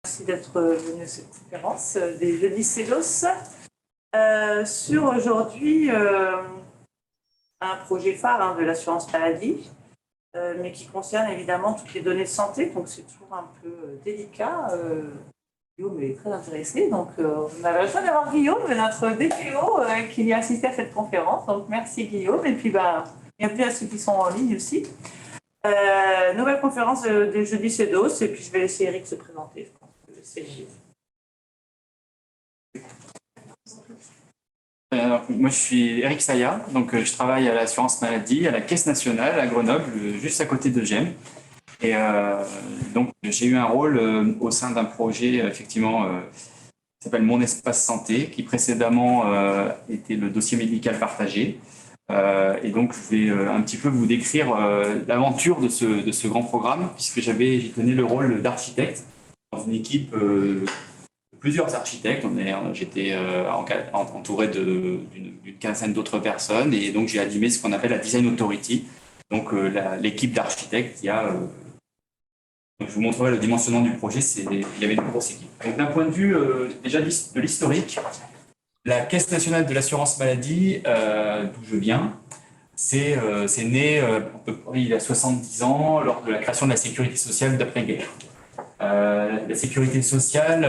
Merci d'être venu à cette conférence des Jeudis CEDOS sur aujourd'hui un projet phare de l'assurance maladie, mais qui concerne évidemment toutes les données de santé, donc c'est toujours un peu délicat. Guillaume est très intéressé, donc on a la joie d'avoir Guillaume, notre DPO, qui vient assister à cette conférence. Donc merci Guillaume, et puis bienvenue à ceux qui sont en ligne aussi. Nouvelle conférence des Jeudis CEDOS, et puis je vais laisser Eric se présenter. Je pense que c'est moi, je suis Eric Saya, donc je travaille à l'assurance maladie, à la Caisse nationale à Grenoble, juste à côté de Gênes. Et donc, j'ai eu un rôle au sein d'un projet, effectivement, qui s'appelle Mon Espace Santé, qui précédemment était le dossier médical partagé. Et donc, je vais un petit peu vous décrire l'aventure de ce grand programme, puisque j'y tenais le rôle d'architecte dans une équipe plusieurs architectes. J'étais entouré d'une quinzaine d'autres personnes, et donc j'ai animé ce qu'on appelle la Design Authority, donc l'équipe d'architectes. Je vous montrerai le dimensionnement du projet. Il y avait une grosse équipe. Donc d'un point de vue déjà de l'historique, la Caisse nationale de l'assurance maladie, d'où je viens, c'est né à peu près il y a 70 ans lors de la création de la sécurité sociale d'après-guerre. La sécurité sociale,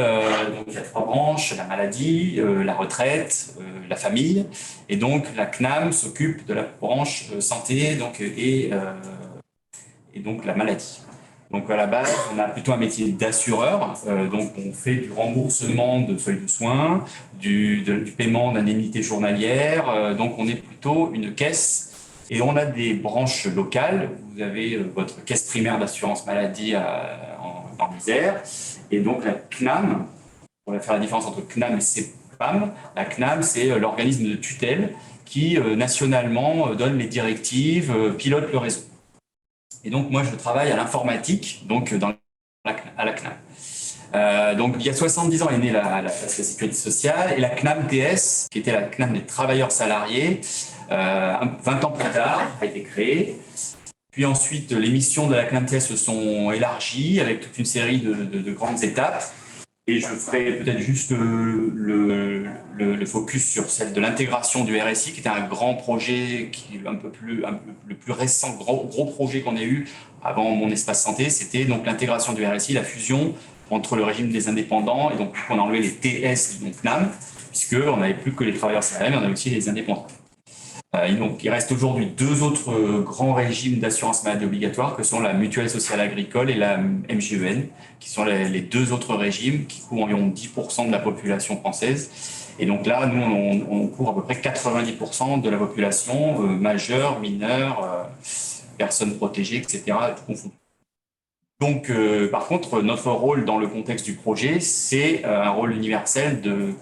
donc il y a 3 branches: la maladie, la retraite, la famille. Et donc la CNAM s'occupe de la branche santé et donc la maladie. Donc à la base, on a plutôt un métier d'assureur, donc on fait du remboursement de feuilles de soins, du paiement d'indemnités journalières, donc on est plutôt une caisse. Et on a des branches locales. Vous avez votre caisse primaire d'assurance maladie en Isère, et donc la CNAM, on va faire la différence entre CNAM et CPAM. La CNAM, c'est l'organisme de tutelle qui nationalement donne les directives, pilote le réseau. Et donc moi je travaille à l'informatique, donc à la CNAM. Donc il y a 70 ans est née la sécurité sociale, et la CNAM TS, qui était la CNAM des travailleurs salariés, 20 ans plus tard, a été créée. Puis ensuite, les missions de la CNAM-TS se sont élargies avec toute une série de grandes étapes. Et je ferai peut-être juste le focus sur celle de l'intégration du RSI, qui était un grand projet, le plus récent gros projet qu'on ait eu avant Mon Espace Santé. C'était donc l'intégration du RSI, la fusion entre le régime des indépendants, et donc on a enlevé les TS du CNAM, puisqu'on n'avait plus que les travailleurs salariés, mais on avait aussi les indépendants. Donc, il reste aujourd'hui 2 autres grands régimes d'assurance maladie obligatoire, que sont la mutuelle sociale agricole et la MGEN, qui sont les 2 autres régimes qui couvrent environ 10% de la population française. Et donc là, nous, on couvre à peu près 90% de la population, majeure, mineure, personnes protégées, etc., tout confondu. Donc, par contre, notre rôle dans le contexte du projet, c'est un rôle universel de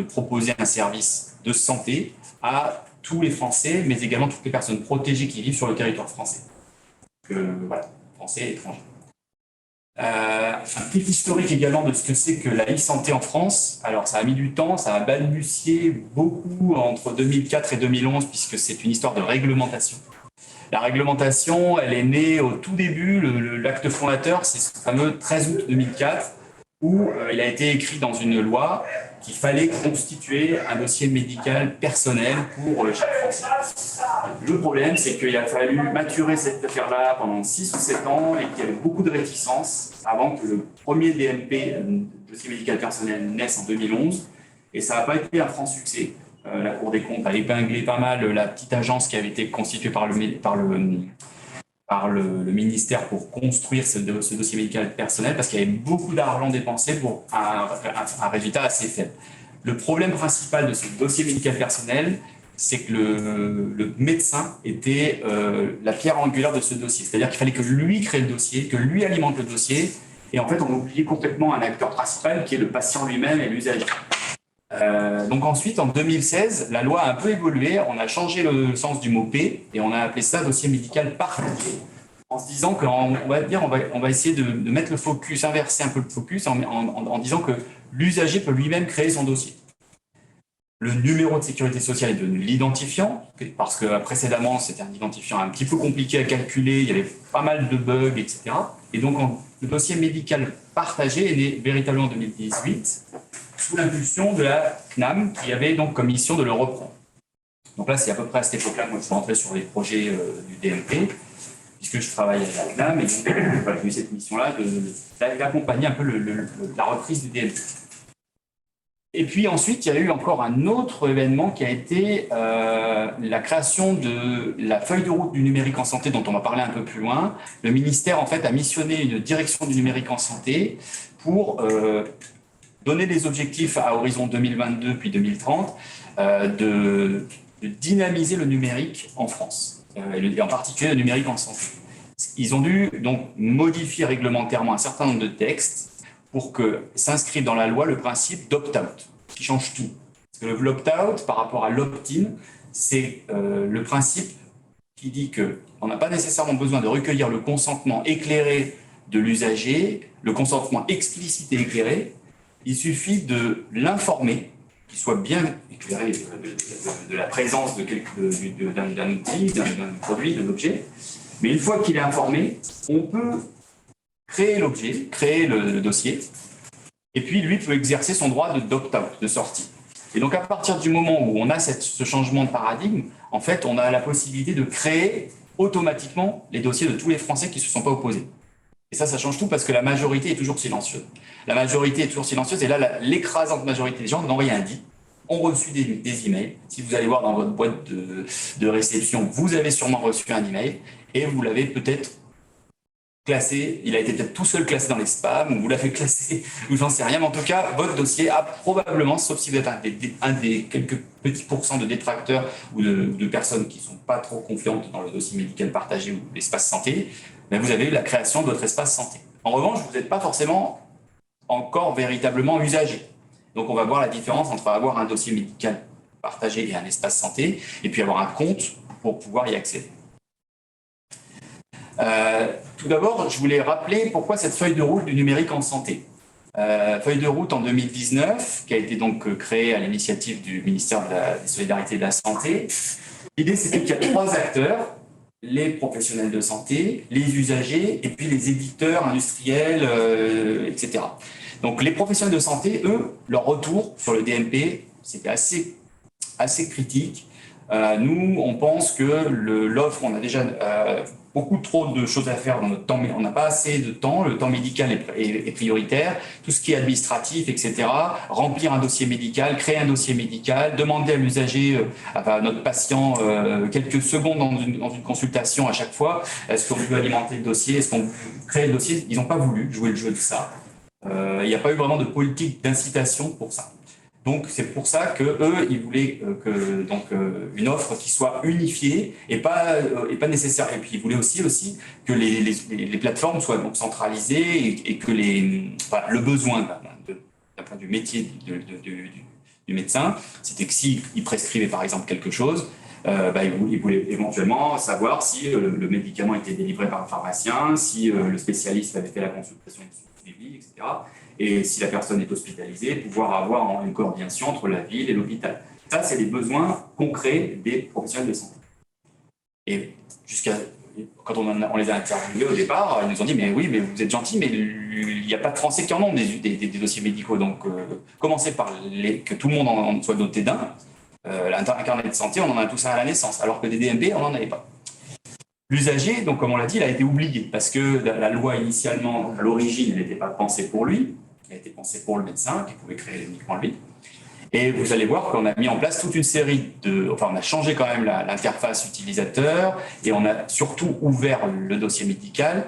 proposer un service de santé à tous les Français, mais également toutes les personnes protégées qui vivent sur le territoire français. Voilà, français et étrangers. Un petit historique également de ce que c'est que la e-santé en France. Alors, ça a mis du temps, ça a balbutié beaucoup entre 2004 et 2011, puisque c'est une histoire de réglementation. La réglementation, elle est née au tout début. L'acte fondateur, c'est ce fameux 13 août 2004, où il a été écrit dans une loi qu'il fallait constituer un dossier médical personnel pour chaque Français. Le problème, c'est qu'il a fallu maturer cette affaire-là pendant 6 ou 7 ans, et qu'il y avait beaucoup de réticences avant que le premier DMP, dossier médical personnel, naisse en 2011. Et ça n'a pas été un franc succès. La Cour des comptes a épinglé pas mal la petite agence qui avait été constituée par le ministère pour construire ce dossier médical personnel, parce qu'il y avait beaucoup d'argent dépensé pour un résultat assez faible. Le problème principal de ce dossier médical personnel, c'est que le médecin était la pierre angulaire de ce dossier. C'est-à-dire qu'il fallait que lui crée le dossier, que lui alimente le dossier, et en fait on oubliait complètement un acteur principal qui est le patient lui-même et l'usager. Donc ensuite, en 2016, la loi a un peu évolué, on a changé le sens du mot P, et on a appelé ça dossier médical partagé, en se disant qu'on va essayer de mettre le focus, inverser un peu le focus, en disant que l'usager peut lui-même créer son dossier. Le numéro de sécurité sociale est devenu l'identifiant, parce que précédemment, c'était un identifiant un petit peu compliqué à calculer, il y avait pas mal de bugs, etc. Et donc, le dossier médical partagé est né véritablement en 2018, sous l'impulsion de la CNAM, qui avait donc comme mission de le reprendre. Donc là, c'est à peu près à cette époque-là que moi je suis rentré sur les projets du DMP, puisque je travaille à la CNAM, et donc j'ai eu cette mission-là d'accompagner un peu la reprise du DMP. Et puis ensuite, il y a eu encore un autre événement qui a été la création de la feuille de route du numérique en santé, dont on va parler un peu plus loin. Le ministère, en fait, a missionné une direction du numérique en santé pour donner des objectifs à horizon 2022 puis 2030 de dynamiser le numérique en France, et en particulier le numérique en santé. Ils ont dû donc modifier réglementairement un certain nombre de textes pour que s'inscrive dans la loi le principe d'opt-out, qui change tout. Parce que l'opt-out, par rapport à l'opt-in, c'est le principe qui dit qu'on n'a pas nécessairement besoin de recueillir le consentement éclairé de l'usager, le consentement explicite et éclairé. Il suffit de l'informer, qu'il soit bien éclairé de la présence d'un outil, d'un produit, d'un objet. Mais une fois qu'il est informé, on peut créer l'objet, créer le dossier, et puis lui peut exercer son droit d'opt-out, de sortie. Et donc à partir du moment où on a ce changement de paradigme, en fait, on a la possibilité de créer automatiquement les dossiers de tous les Français qui ne se sont pas opposés. Et ça change tout parce que la majorité est toujours silencieuse. La majorité est toujours silencieuse, et là, l'écrasante majorité des gens n'ont rien dit, ont reçu des emails. Si vous allez voir dans votre boîte de réception, vous avez sûrement reçu un email, et vous l'avez peut-être classé, il a été peut-être tout seul classé dans les spams, ou vous l'avez classé, ou j'en sais rien, mais en tout cas, votre dossier a probablement, sauf si vous êtes un des quelques petits pourcents de détracteurs ou de personnes qui ne sont pas trop confiantes dans le dossier médical partagé ou l'espace santé, mais vous avez eu la création de votre espace santé. En revanche, vous n'êtes pas forcément encore véritablement usager. Donc, on va voir la différence entre avoir un dossier médical partagé et un espace santé, et puis avoir un compte pour pouvoir y accéder. Tout d'abord, je voulais rappeler pourquoi cette feuille de route du numérique en santé. Feuille de route en 2019, qui a été donc créée à l'initiative du ministère des Solidarités et de la Santé. L'idée, c'était qu'il y a 3 acteurs, les professionnels de santé, les usagers et puis les éditeurs industriels, etc. Donc les professionnels de santé, eux, leur retour sur le DMP, c'était assez critique. Nous, on pense que l'offre, on a déjà beaucoup trop de choses à faire dans notre temps, mais on n'a pas assez de temps. Le temps médical est prioritaire. Tout ce qui est administratif, etc. Remplir un dossier médical, créer un dossier médical, demander à l'usager, à notre patient, quelques secondes dans une consultation à chaque fois. Est-ce qu'on veut alimenter le dossier? Est-ce qu'on crée le dossier? Ils n'ont pas voulu jouer le jeu de ça. Il n'y a pas eu vraiment de politique d'incitation pour ça. Donc, c'est pour ça qu'eux, ils voulaient une offre qui soit unifiée et pas nécessaire. Et puis, ils voulaient aussi que les plateformes soient donc centralisées et que le besoin d'un point de vue métier du médecin, c'était que s'il prescrivait, par exemple, quelque chose, il voulait éventuellement savoir si le médicament était délivré par un pharmacien, si le spécialiste avait fait la consultation suivi, etc. Et si la personne est hospitalisée, pouvoir avoir une coordination entre la ville et l'hôpital. Ça, c'est les besoins concrets des professionnels de santé. Et quand on les a interviewés au départ, ils nous ont dit « mais oui, mais vous êtes gentils, mais il n'y a pas de Français qui en ont des dossiers médicaux. Donc, commencez par que tout le monde en soit doté d'un. L'internet de santé, on en a tous un à la naissance, alors que des DMP, on n'en avait pas. » L'usager, donc comme on l'a dit, il a été oublié parce que la loi initialement, à l'origine, elle n'était pas pensée pour lui, elle était pensée pour le médecin qui pouvait créer uniquement lui. Et vous allez voir qu'on a mis en place toute une série on a changé quand même l'interface utilisateur et on a surtout ouvert le dossier médical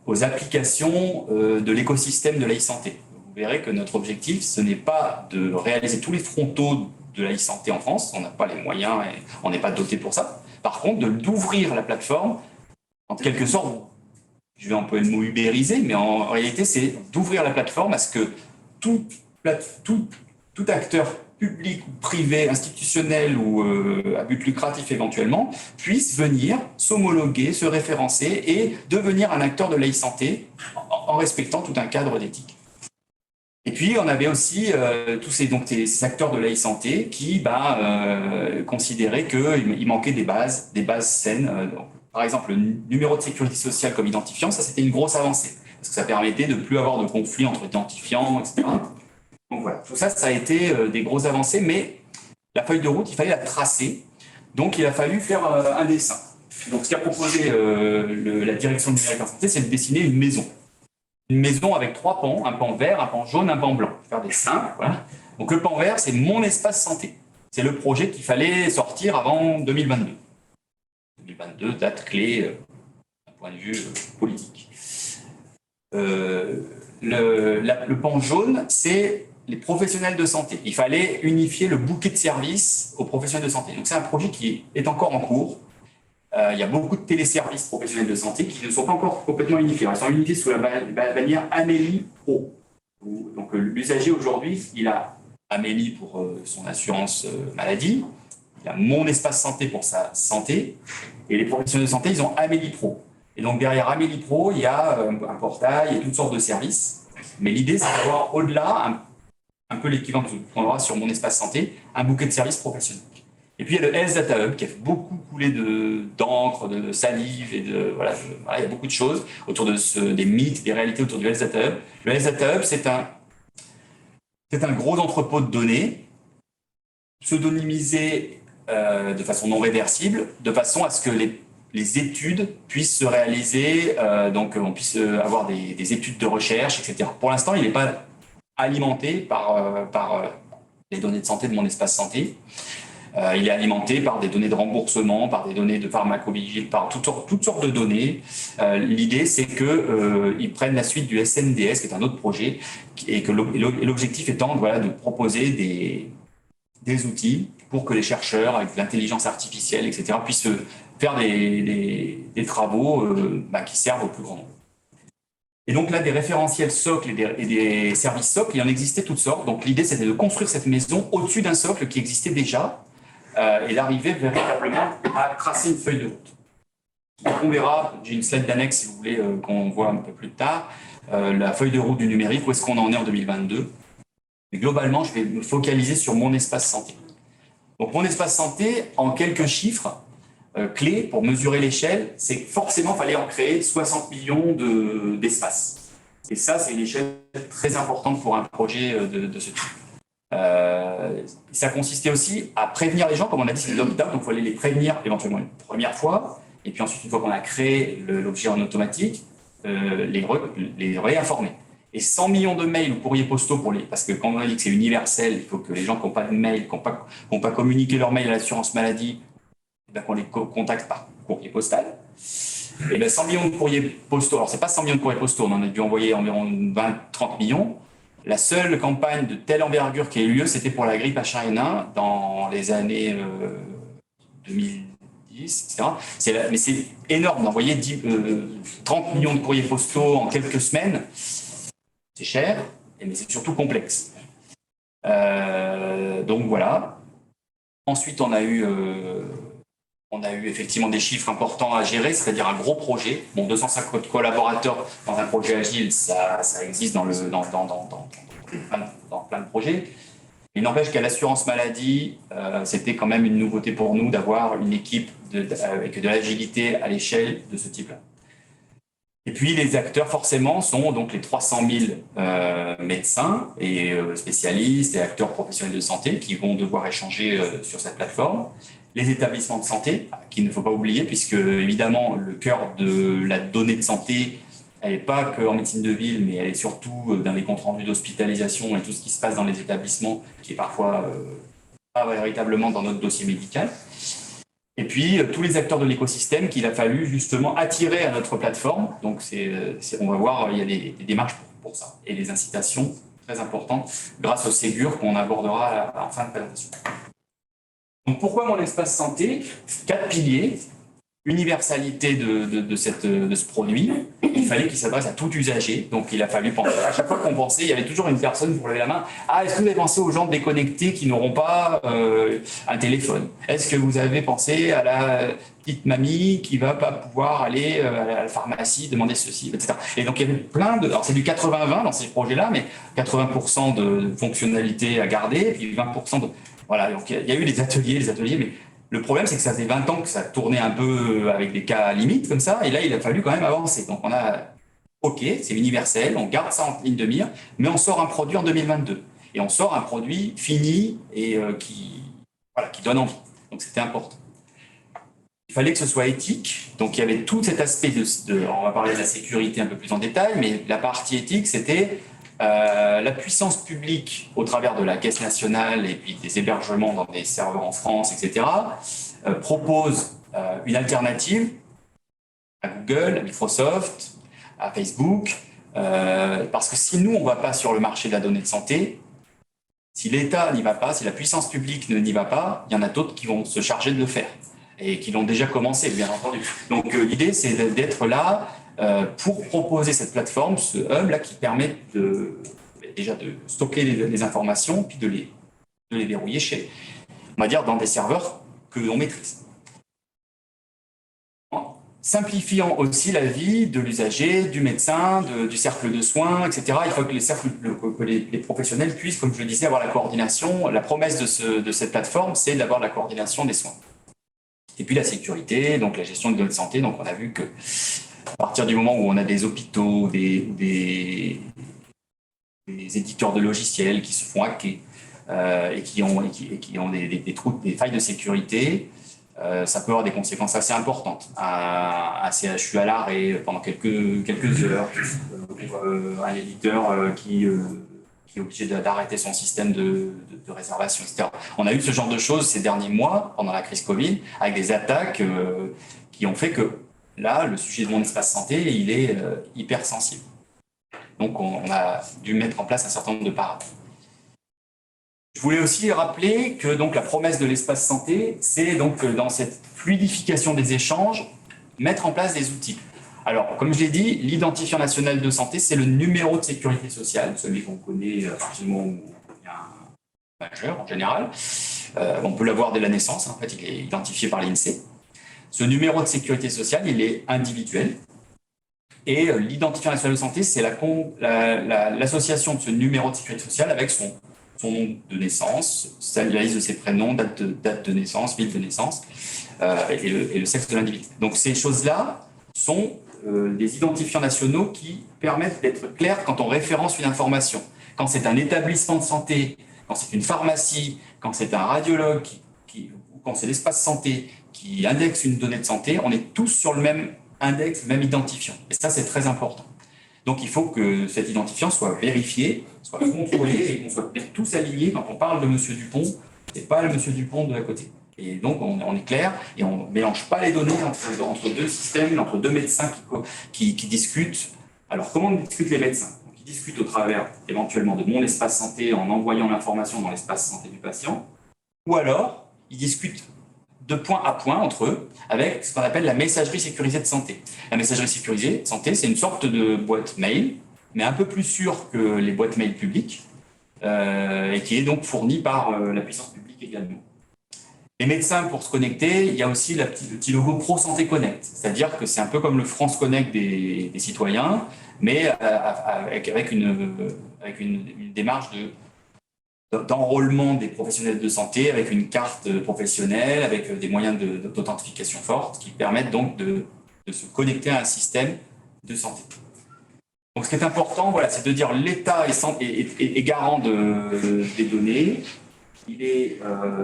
aux applications de l'écosystème de l'e-santé. Vous verrez que notre objectif, ce n'est pas de réaliser tous les frontaux de l'e-santé en France, on n'a pas les moyens et on n'est pas doté pour ça. Par contre, d'ouvrir la plateforme, en quelque sorte, je vais employer le mot ubériser, mais en réalité, c'est d'ouvrir la plateforme à ce que tout acteur public ou privé, institutionnel ou à but lucratif éventuellement, puisse venir s'homologuer, se référencer et devenir un acteur de l'e-santé en respectant tout un cadre d'éthique. Et puis, on avait aussi tous ces acteurs de l'e-santé qui considéraient qu'il manquait des bases saines. Par exemple, le numéro de sécurité sociale comme identifiant, ça, c'était une grosse avancée. parce que ça permettait de ne plus avoir de conflits entre identifiants, etc. Donc voilà, tout ça, ça a été des grosses avancées, mais la feuille de route, il fallait la tracer. Donc il a fallu faire un dessin. Donc ce qu'a proposé la direction du numérique en santé, c'est de dessiner une maison. Une maison avec 3 pans, un pan vert, un pan jaune, un pan blanc. Je vais faire des simples, voilà. Donc le pan vert, c'est mon espace santé. C'est le projet qu'il fallait sortir avant 2022. 2022, date clé d'un point de vue politique. Le pan jaune, c'est les professionnels de santé. Il fallait unifier le bouquet de services aux professionnels de santé. Donc c'est un projet qui est encore en cours. Il y a beaucoup de téléservices professionnels de santé qui ne sont pas encore complètement unifiés. Ils sont unifiés sous la bannière Amélie Pro. Donc l'usager aujourd'hui, il a Amélie pour son assurance maladie, il a Mon Espace Santé pour sa santé, et les professionnels de santé, ils ont Amélie Pro. Et donc derrière Amélie Pro, il y a un portail et toutes sortes de services. Mais l'idée, c'est d'avoir au-delà, un peu l'équivalent qu'on aura sur Mon Espace Santé, un bouquet de services professionnels. Et puis il y a le Health Data Hub qui a fait beaucoup couler d'encre, de salive, et voilà, il y a beaucoup de choses autour des mythes, des réalités autour du Health Data Hub. Le Health Data Hub, c'est un gros entrepôt de données pseudonymisé de façon non réversible, de façon à ce que les études puissent se réaliser, donc on puisse avoir des études de recherche, etc. Pour l'instant, il n'est pas alimenté par les données de santé de Mon Espace Santé. Il est alimenté par des données de remboursement, par des données de pharmacovigilance, par toutes sortes de données. L'idée, c'est qu'ils prennent la suite du SNDS, qui est un autre projet, et l'objectif étant de proposer des outils pour que les chercheurs, avec l'intelligence artificielle, etc., puissent faire des travaux qui servent au plus grand nombre. Et donc là, des référentiels socles et des services socles, il en existait toutes sortes. Donc l'idée, c'était de construire cette maison au-dessus d'un socle qui existait déjà, et d'arriver véritablement à tracer une feuille de route. Donc on verra, j'ai une slide d'annexe si vous voulez qu'on voit un peu plus tard, la feuille de route du numérique, où est-ce qu'on en est en 2022. Mais globalement, je vais me focaliser sur Mon Espace Santé. Donc Mon Espace Santé, en quelques chiffres clés pour mesurer l'échelle, c'est que forcément, il fallait en créer 60 millions d'espaces. Et ça, c'est une échelle très importante pour un projet de ce type. Ça consistait aussi à prévenir les gens, comme on a dit, c'est des opt-out, donc il fallait les prévenir éventuellement une première fois, et puis ensuite, une fois qu'on a créé l'objet en automatique, les réinformer. Et 100 millions de mails ou courriers postaux parce que quand on a dit que c'est universel, il faut que les gens qui n'ont pas de mail, qui n'ont pas communiqué leur mail à l'assurance maladie, qu'on les contacte par courrier postal. Et bien 100 millions de courriers postaux, alors c'est pas 100 millions de courriers postaux, on en a dû envoyer environ 20-30 millions. La seule campagne de telle envergure qui a eu lieu, c'était pour la grippe H1N1 dans les années 2010, etc. Mais c'est énorme d'envoyer 30 millions de courriers postaux en quelques semaines. C'est cher, mais c'est surtout complexe. Donc voilà. Ensuite, on a eu effectivement des chiffres importants à gérer, c'est-à-dire un gros projet. Bon, 250 collaborateurs dans un projet agile, ça existe dans plein de projets. Il n'empêche qu'à l'assurance maladie, c'était quand même une nouveauté pour nous d'avoir une équipe avec de l'agilité à l'échelle de ce type-là. Et puis les acteurs forcément sont donc les 300 000 médecins et spécialistes et acteurs professionnels de santé qui vont devoir échanger sur cette plateforme. Les établissements de santé, qu'il ne faut pas oublier, puisque évidemment le cœur de la donnée de santé, elle n'est pas qu'en médecine de ville, mais elle est surtout dans les comptes rendus d'hospitalisation et tout ce qui se passe dans les établissements, qui est parfois pas véritablement dans notre dossier médical. Et puis tous les acteurs de l'écosystème qu'il a fallu justement attirer à notre plateforme. Donc on va voir, il y a des démarches pour ça et des incitations très importantes grâce au Ségur qu'on abordera en fin de présentation. Donc pourquoi Mon Espace Santé? 4 piliers. Universalité de ce produit. Il fallait qu'il s'adresse à tout usager. Donc il a fallu penser. À chaque fois qu'on pensait, il y avait toujours une personne pour lever la main. Ah, est-ce que vous avez pensé aux gens déconnectés qui n'auront pas un téléphone? Est-ce que vous avez pensé à la petite mamie qui va pas pouvoir aller à la pharmacie demander ceci, etc. Et donc il y avait plein de. Alors c'est du 80-20 dans ces projets-là, mais 80% de fonctionnalités à garder, puis 20% de. Voilà, donc il y a eu les ateliers, mais le problème, c'est que ça faisait 20 ans que ça tournait un peu avec des cas limites comme ça, et là, il a fallu quand même avancer. Donc, on a OK, c'est universel, on garde ça en ligne de mire, mais on sort un produit en 2022. Et on sort un produit fini et qui donne envie. Donc, c'était important. Il fallait que ce soit éthique. Donc, il y avait tout cet aspect on va parler de la sécurité un peu plus en détail, mais la partie éthique, c'était la puissance publique au travers de la Caisse nationale et puis des hébergements dans des serveurs en France, etc., propose une alternative à Google, à Microsoft, à Facebook, parce que si nous, on ne va pas sur le marché de la donnée de santé, si l'État n'y va pas, si la puissance publique n'y va pas, il y en a d'autres qui vont se charger de le faire et qui l'ont déjà commencé, bien entendu. Donc l'idée, c'est d'être là pour proposer cette plateforme, ce hub-là qui permet déjà de stocker les informations, puis de les verrouiller on va dire, dans des serveurs que l'on maîtrise. Simplifiant aussi la vie de l'usager, du médecin, du cercle de soins, etc. Il faut que les professionnels puissent, comme je le disais, avoir la coordination. La promesse de cette plateforme, c'est d'avoir la coordination des soins. Et puis la sécurité, donc la gestion de données de santé. Donc on a vu que à partir du moment où on a des hôpitaux, des éditeurs de logiciels qui se font hacker et qui ont des trous, des failles de sécurité, ça peut avoir des conséquences assez importantes. Un CHU à l'arrêt pendant quelques heures, un éditeur qui est obligé d'arrêter son système de réservation, etc. On a eu ce genre de choses ces derniers mois, pendant la crise Covid, avec des attaques qui ont fait que là, le sujet de mon espace santé, il est hypersensible. Donc, on a dû mettre en place un certain nombre de paramètres. Je voulais aussi rappeler que donc, la promesse de l'espace santé, c'est donc dans cette fluidification des échanges, mettre en place des outils. Alors, comme je l'ai dit, l'identifiant national de santé, c'est le numéro de sécurité sociale, celui qu'on connaît à partir du moment où il y a un majeur en général. On peut l'avoir dès la naissance, en fait, il est identifié par l'INSEE. Ce numéro de sécurité sociale, il est individuel. Et l'identifiant national de santé, c'est l'association de ce numéro de sécurité sociale avec son nom de naissance, la liste de ses prénoms, date de naissance, ville de naissance et le sexe de l'individu. Donc ces choses-là sont des identifiants nationaux qui permettent d'être clairs quand on référence une information. Quand c'est un établissement de santé, quand c'est une pharmacie, quand c'est un radiologue, ou quand c'est l'espace santé qui indexe une donnée de santé, on est tous sur le même index, même identifiant. Et ça, c'est très important. Donc, il faut que cet identifiant soit vérifié, soit contrôlé et qu'on soit tous alignés. Quand on parle de Monsieur Dupont, ce n'est pas le Monsieur Dupont de la côté. Et donc, on est clair et on ne mélange pas les données entre deux systèmes, entre deux médecins qui discutent. Alors, comment discutent les médecins? Donc, ils discutent au travers, éventuellement, de mon espace santé en envoyant l'information dans l'espace santé du patient. Ou alors, ils discutent de point à point entre eux avec ce qu'on appelle la messagerie sécurisée de santé. La messagerie sécurisée de santé, c'est une sorte de boîte mail, mais un peu plus sûre que les boîtes mail publiques, et qui est donc fournie par la puissance publique également. Les médecins, pour se connecter, il y a aussi le petit logo Pro Santé Connect, c'est-à-dire que c'est un peu comme le France Connect des citoyens, mais avec une démarche d'enrôlement des professionnels de santé avec une carte professionnelle, avec des moyens d'authentification fortes qui permettent donc de se connecter à un système de santé. Donc, ce qui est important, voilà, c'est de dire l'État est garant des données. Il est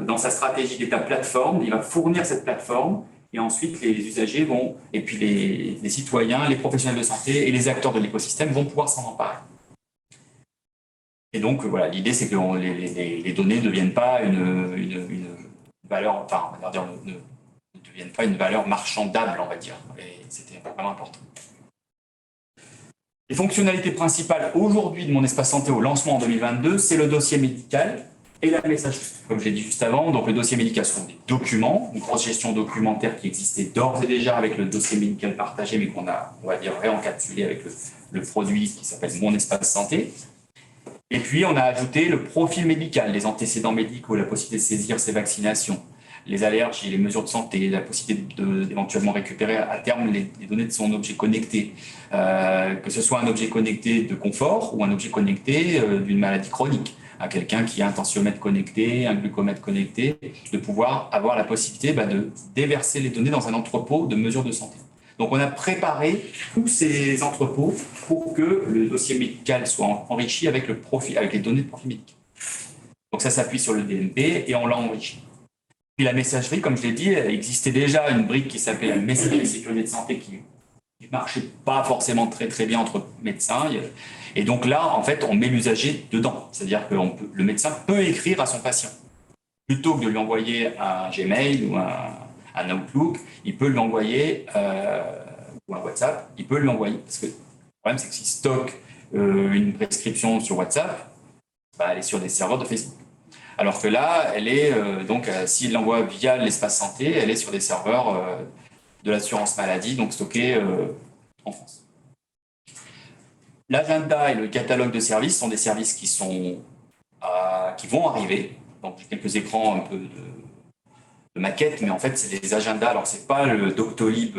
dans sa stratégie d'État plateforme. Il va fournir cette plateforme et ensuite les usagers vont, et puis les citoyens, les professionnels de santé et les acteurs de l'écosystème vont pouvoir s'en emparer. Et donc, voilà, l'idée, c'est que les données ne deviennent pas une valeur, enfin, on va dire, ne deviennent pas une valeur marchandable, on va dire. Et c'était vraiment important. Les fonctionnalités principales aujourd'hui de mon espace santé au lancement en 2022, c'est le dossier médical et la messagerie. Comme je l'ai dit juste avant, donc le dossier médical sont des documents, une grosse gestion documentaire qui existait d'ores et déjà avec le dossier médical partagé, mais qu'on a, on va dire, réencapsulé avec le produit qui s'appelle Mon Espace Santé. Et puis, on a ajouté le profil médical, les antécédents médicaux, la possibilité de saisir ses vaccinations, les allergies, les mesures de santé, la possibilité d'éventuellement récupérer à terme les données de son objet connecté, que ce soit un objet connecté de confort ou un objet connecté d'une maladie chronique, à quelqu'un qui a un tensiomètre connecté, un glucomètre connecté, de pouvoir avoir la possibilité de déverser les données dans un entrepôt de mesures de santé. Donc, on a préparé tous ces entrepôts pour que le dossier médical soit enrichi avec les données de profil médical. Donc, ça s'appuie sur le DMP et on l'a enrichi. Puis la messagerie, comme je l'ai dit, il existait déjà une brique qui s'appelait la messagerie de sécurité de santé qui ne marchait pas forcément très très bien entre médecins. Et donc là, en fait, on met l'usager dedans. C'est-à-dire que le médecin peut écrire à son patient. Plutôt que de lui envoyer un Gmail ou un Outlook, il peut lui envoyer, ou un WhatsApp, il peut lui envoyer. Parce que le problème, c'est que s'il stocke une prescription sur WhatsApp, elle est sur des serveurs de Facebook. Alors que là, elle est, s'il l'envoie via l'espace santé, elle est sur des serveurs de l'assurance maladie, donc stockés en France. L'agenda et le catalogue de services sont des services qui vont arriver. Donc, j'ai quelques écrans un peu de maquette, mais en fait, c'est des agendas. Alors, c'est pas le Doctolib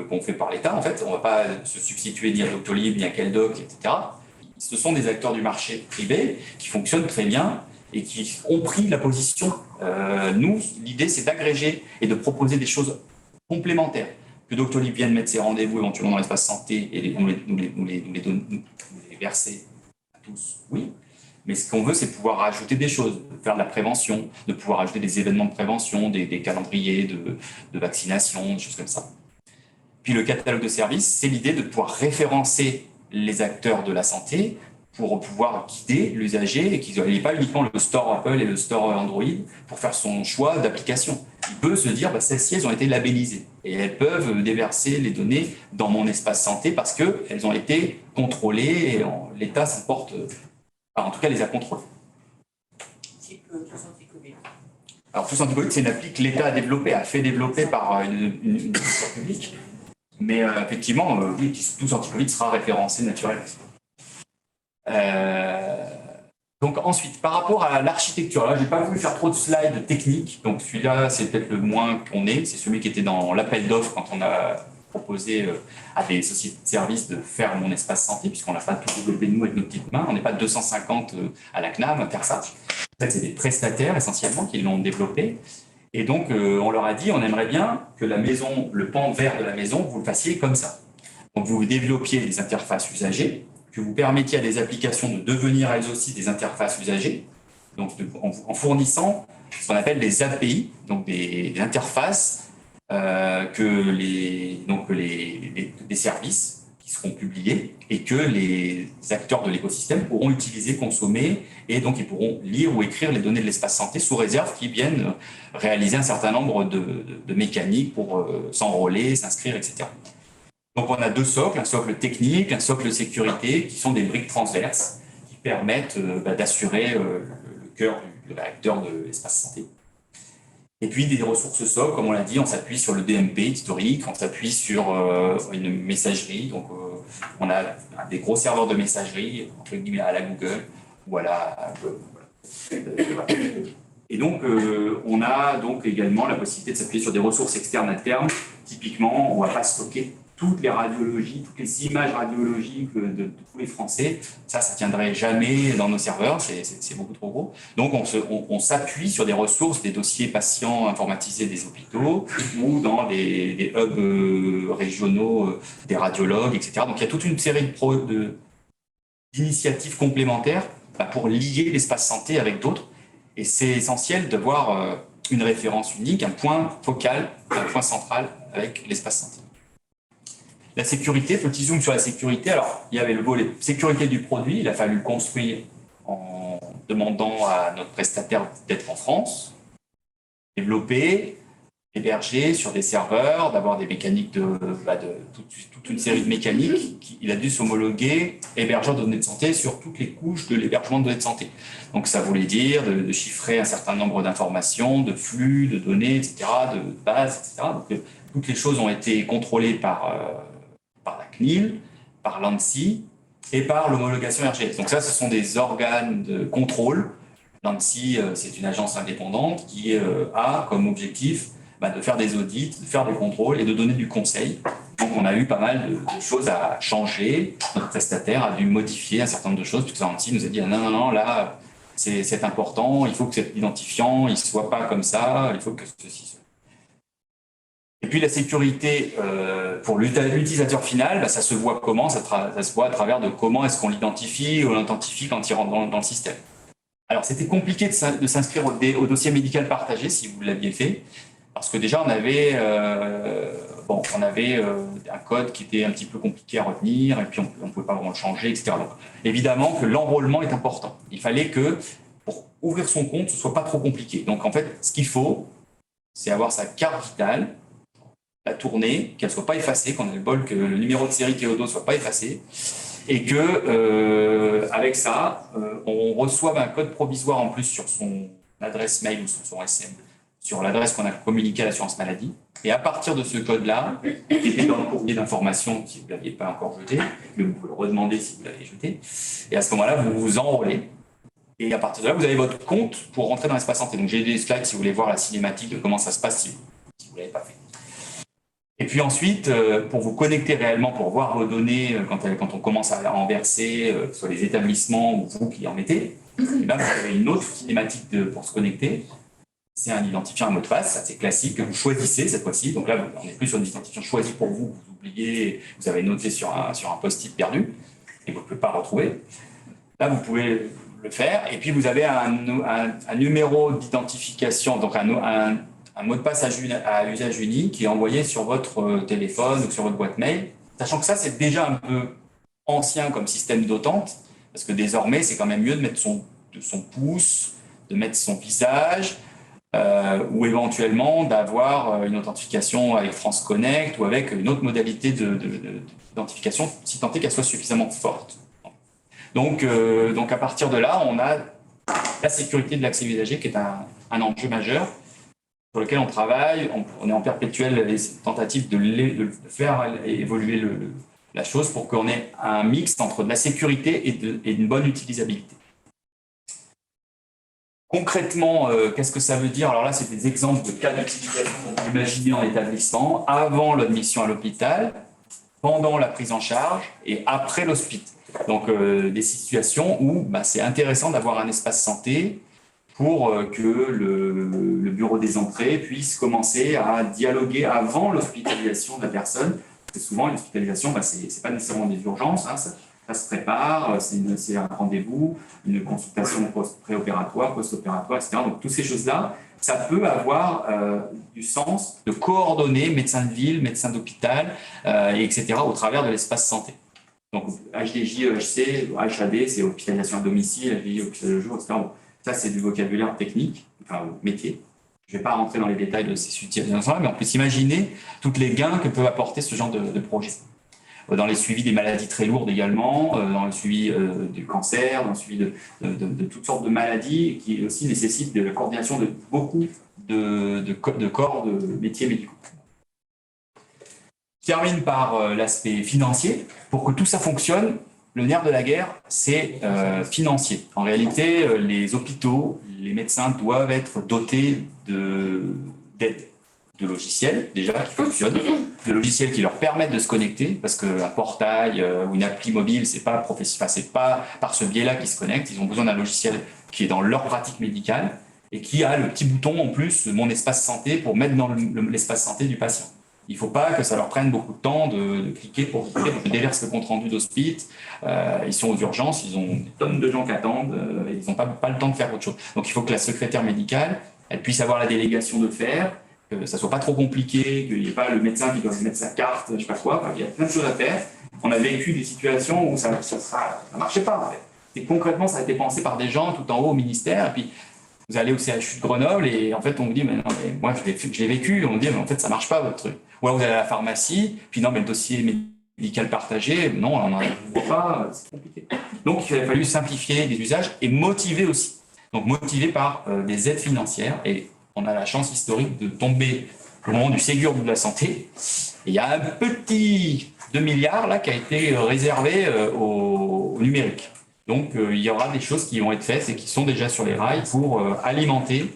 qu'on fait par l'État. En fait, on ne va pas se substituer ni à Doctolib, ni à Keldoc, etc. Ce sont des acteurs du marché privé qui fonctionnent très bien et qui ont pris la position. Nous, l'idée, c'est d'agréger et de proposer des choses complémentaires. Que Doctolib vienne mettre ses rendez-vous éventuellement dans l'espace santé et nous les verser à tous, oui. Mais ce qu'on veut, c'est pouvoir rajouter des choses, faire de la prévention, de pouvoir ajouter des événements de prévention, des calendriers de vaccination, des choses comme ça. Puis le catalogue de services, c'est l'idée de pouvoir référencer les acteurs de la santé pour pouvoir guider l'usager et qu'il n'ait pas uniquement le store Apple et le store Android pour faire son choix d'application. Il peut se dire, celles-ci, elles ont été labellisées et elles peuvent déverser les données dans mon espace santé parce qu'elles ont été contrôlées et l'État s'emporte, en tout cas, les a contrôlées. Type Tous Anti-Covid. Alors, Tous Anti-Covid, c'est une appli que l'État a fait développer par une structure publique. Mais effectivement, oui, Tous Anti-Covid sera référencé naturellement. Donc ensuite, par rapport à l'architecture, là, je n'ai pas voulu faire trop de slides techniques. Donc celui-là, c'est peut-être le moins qu'on ait. C'est celui qui était dans l'appel d'offres quand on a proposé à des sociétés de services de faire mon espace santé, puisqu'on n'a pas tout développé nous avec nos petites mains. On n'est pas 250 à la CNAM à faire ça. En fait, c'est des prestataires essentiellement qui l'ont développé. Et donc, on leur a dit, on aimerait bien que la maison, le pan vert de la maison, vous le fassiez comme ça. Donc, vous développiez des interfaces usagées, que vous permettiez à des applications de devenir elles aussi des interfaces usagées, donc en fournissant ce qu'on appelle des API, donc des interfaces des services qui seront publiés et que les acteurs de l'écosystème pourront utiliser, consommer, et donc ils pourront lire ou écrire les données de l'espace santé sous réserve qu'ils viennent réaliser un certain nombre de mécaniques pour s'enrôler, s'inscrire, etc. Donc on a deux socles, un socle technique, un socle sécurité, qui sont des briques transverses qui permettent d'assurer le cœur de l'acteur de l'espace santé. Et puis des ressources socles, comme on l'a dit, on s'appuie sur le DMP historique, on s'appuie sur une messagerie. Donc on a des gros serveurs de messagerie, entre guillemets à la Google ou à la et donc on a donc également la possibilité de s'appuyer sur des ressources externes à terme. Typiquement, on ne va pas stocker toutes les radiologies, toutes les images radiologiques de tous les Français. Ça ne tiendrait jamais dans nos serveurs, c'est beaucoup trop gros. Donc, on s'appuie sur des ressources, des dossiers patients informatisés des hôpitaux ou dans des hubs régionaux, des radiologues, etc. Donc, il y a toute une série d'initiatives complémentaires pour lier l'espace santé avec d'autres. Et c'est essentiel d'avoir une référence unique, un point focal, un point central avec l'espace santé. La sécurité, petit zoom sur la sécurité. Alors, il y avait le volet sécurité du produit. Il a fallu le construire en demandant à notre prestataire d'être en France, développer, héberger sur des serveurs, d'avoir des mécaniques toute une série de mécaniques. Il a dû s'homologuer hébergeur de données de santé sur toutes les couches de l'hébergement de données de santé. Donc, ça voulait dire de chiffrer un certain nombre d'informations, de flux, de données, etc., de bases, etc. Donc, toutes les choses ont été contrôlées par la CNIL, par l'ANSSI et par l'homologation RGS. Donc ça, ce sont des organes de contrôle. L'ANSSI, c'est une agence indépendante qui a comme objectif de faire des audits, de faire des contrôles et de donner du conseil. Donc on a eu pas mal de choses à changer. Notre prestataire a dû modifier un certain nombre de choses, parce que l'ANSSI nous a dit non, là, c'est important, il faut que cet identifiant, il ne soit pas comme ça, il faut que ceci soit. Et puis la sécurité pour l'utilisateur final, bah, ça se voit comment? Ça se voit à travers de comment est-ce qu'on l'identifie ou on l'identifie quand il rentre dans le système. Alors c'était compliqué de s'inscrire au dossier médical partagé si vous l'aviez fait, parce que déjà on avait un code qui était un petit peu compliqué à retenir et puis on ne pouvait pas vraiment le changer, etc. Donc évidemment que l'enrôlement est important. Il fallait que pour ouvrir son compte, ce soit pas trop compliqué. Donc en fait, ce qu'il faut, c'est avoir sa carte vitale, la tourner, qu'elle ne soit pas effacée, qu'on ait le bol que le numéro de série qui est au dos ne soit pas effacé, et que avec ça, on reçoive un code provisoire en plus sur son adresse mail ou sur son SM, sur l'adresse qu'on a communiquée à l'assurance maladie. Et à partir de ce code-là, qui était dans le courrier d'information si vous ne l'aviez pas encore jeté, mais vous pouvez le redemander si vous l'avez jeté, et à ce moment-là, vous vous enrôlez. Et à partir de là, vous avez votre compte pour rentrer dans l'espace santé. Donc j'ai des slides si vous voulez voir la cinématique de comment ça se passe si vous ne l'avez pas fait. Et puis ensuite, pour vous connecter réellement, pour voir vos données, quand on commence à en verser sur les établissements ou vous qui en mettez, et bien, vous avez une autre cinématique pour se connecter. C'est un identifiant, un mot de passe, assez classique, que vous choisissez cette fois-ci. Donc là, on n'est plus sur un identifiant choisi pour vous, vous oubliez, vous avez noté sur un post-it perdu, et vous ne pouvez pas retrouver. Là, vous pouvez le faire, et puis vous avez un numéro d'identification, donc un mot de passe à usage unique qui est envoyé sur votre téléphone ou sur votre boîte mail, sachant que ça, c'est déjà un peu ancien comme système d'authent, parce que désormais, c'est quand même mieux de mettre son pouce, de mettre son visage, ou éventuellement d'avoir une authentification avec France Connect ou avec une autre modalité d'identification, si tant est qu'elle soit suffisamment forte. Donc à partir de là, on a la sécurité de l'accès usager qui est un enjeu majeur sur lequel on travaille. On est en perpétuelle tentative de faire évoluer la chose pour qu'on ait un mix entre de la sécurité et une bonne utilisabilité. Concrètement, qu'est-ce que ça veut dire? Alors là, c'est des exemples de cas d'utilisation imaginés en établissement, avant l'admission à l'hôpital, pendant la prise en charge et après l'hospice. Donc, des situations où c'est intéressant d'avoir un espace santé pour que le bureau des entrées puisse commencer à dialoguer avant l'hospitalisation de la personne. Parce que souvent, une hospitalisation, c'est pas nécessairement des urgences, hein, ça se prépare, c'est un rendez-vous, une consultation préopératoire, post-opératoire, etc. Donc, toutes ces choses-là, ça peut avoir du sens de coordonner médecins de ville, médecins d'hôpital, etc. au travers de l'espace santé. Donc, HDJ, EHC, HAD, c'est hospitalisation à domicile, HDJ, hôpital de jour, etc. Ça, c'est du vocabulaire technique, enfin métier. Je ne vais pas rentrer dans les détails de ces situations-là, mais on peut s'imaginer toutes les gains que peut apporter ce genre de projet. Dans les suivis des maladies très lourdes également, dans le suivi du cancer, dans le suivi de toutes sortes de maladies qui aussi nécessitent de la coordination de beaucoup de corps de métiers médicaux. Je termine par l'aspect financier. Pour que tout ça fonctionne, le nerf de la guerre, c'est financier. En réalité, les hôpitaux, les médecins doivent être dotés d'aide, de logiciels déjà qui fonctionnent, de logiciels qui leur permettent de se connecter, parce qu'un portail ou une appli mobile, c'est pas par ce biais-là qu'ils se connectent. Ils ont besoin d'un logiciel qui est dans leur pratique médicale et qui a le petit bouton en plus, mon espace santé, pour mettre dans l'espace santé du patient. Il ne faut pas que ça leur prenne beaucoup de temps de cliquer pour cliquer. Je déverse le compte-rendu d'hospice. Ils sont aux urgences, ils ont des tonnes de gens qui attendent. Ils n'ont pas le temps de faire autre chose. Donc, il faut que la secrétaire médicale, elle puisse avoir la délégation de le faire, que ça ne soit pas trop compliqué, qu'il n'y ait pas le médecin qui doit mettre sa carte, je ne sais pas quoi. Enfin, il y a plein de choses à faire. On a vécu des situations où ça ne marchait pas, en fait. Et concrètement, ça a été pensé par des gens tout en haut au ministère. Et puis, vous allez au CHU de Grenoble et en fait, on vous dit, mais non, mais moi, je l'ai vécu. On vous dit, mais en fait, ça ne marche pas, votre truc. Ou alors, vous allez à la pharmacie, puis non, mais le dossier médical partagé, non, on n'en voit pas, c'est compliqué. Donc, il a fallu simplifier les usages et motiver aussi. Donc, motiver par des aides financières. Et on a la chance historique de tomber au moment du Ségur de la santé. Et il y a un petit 2 milliards là, qui a été réservé au numérique. Donc, il y aura des choses qui vont être faites et qui sont déjà sur les rails pour alimenter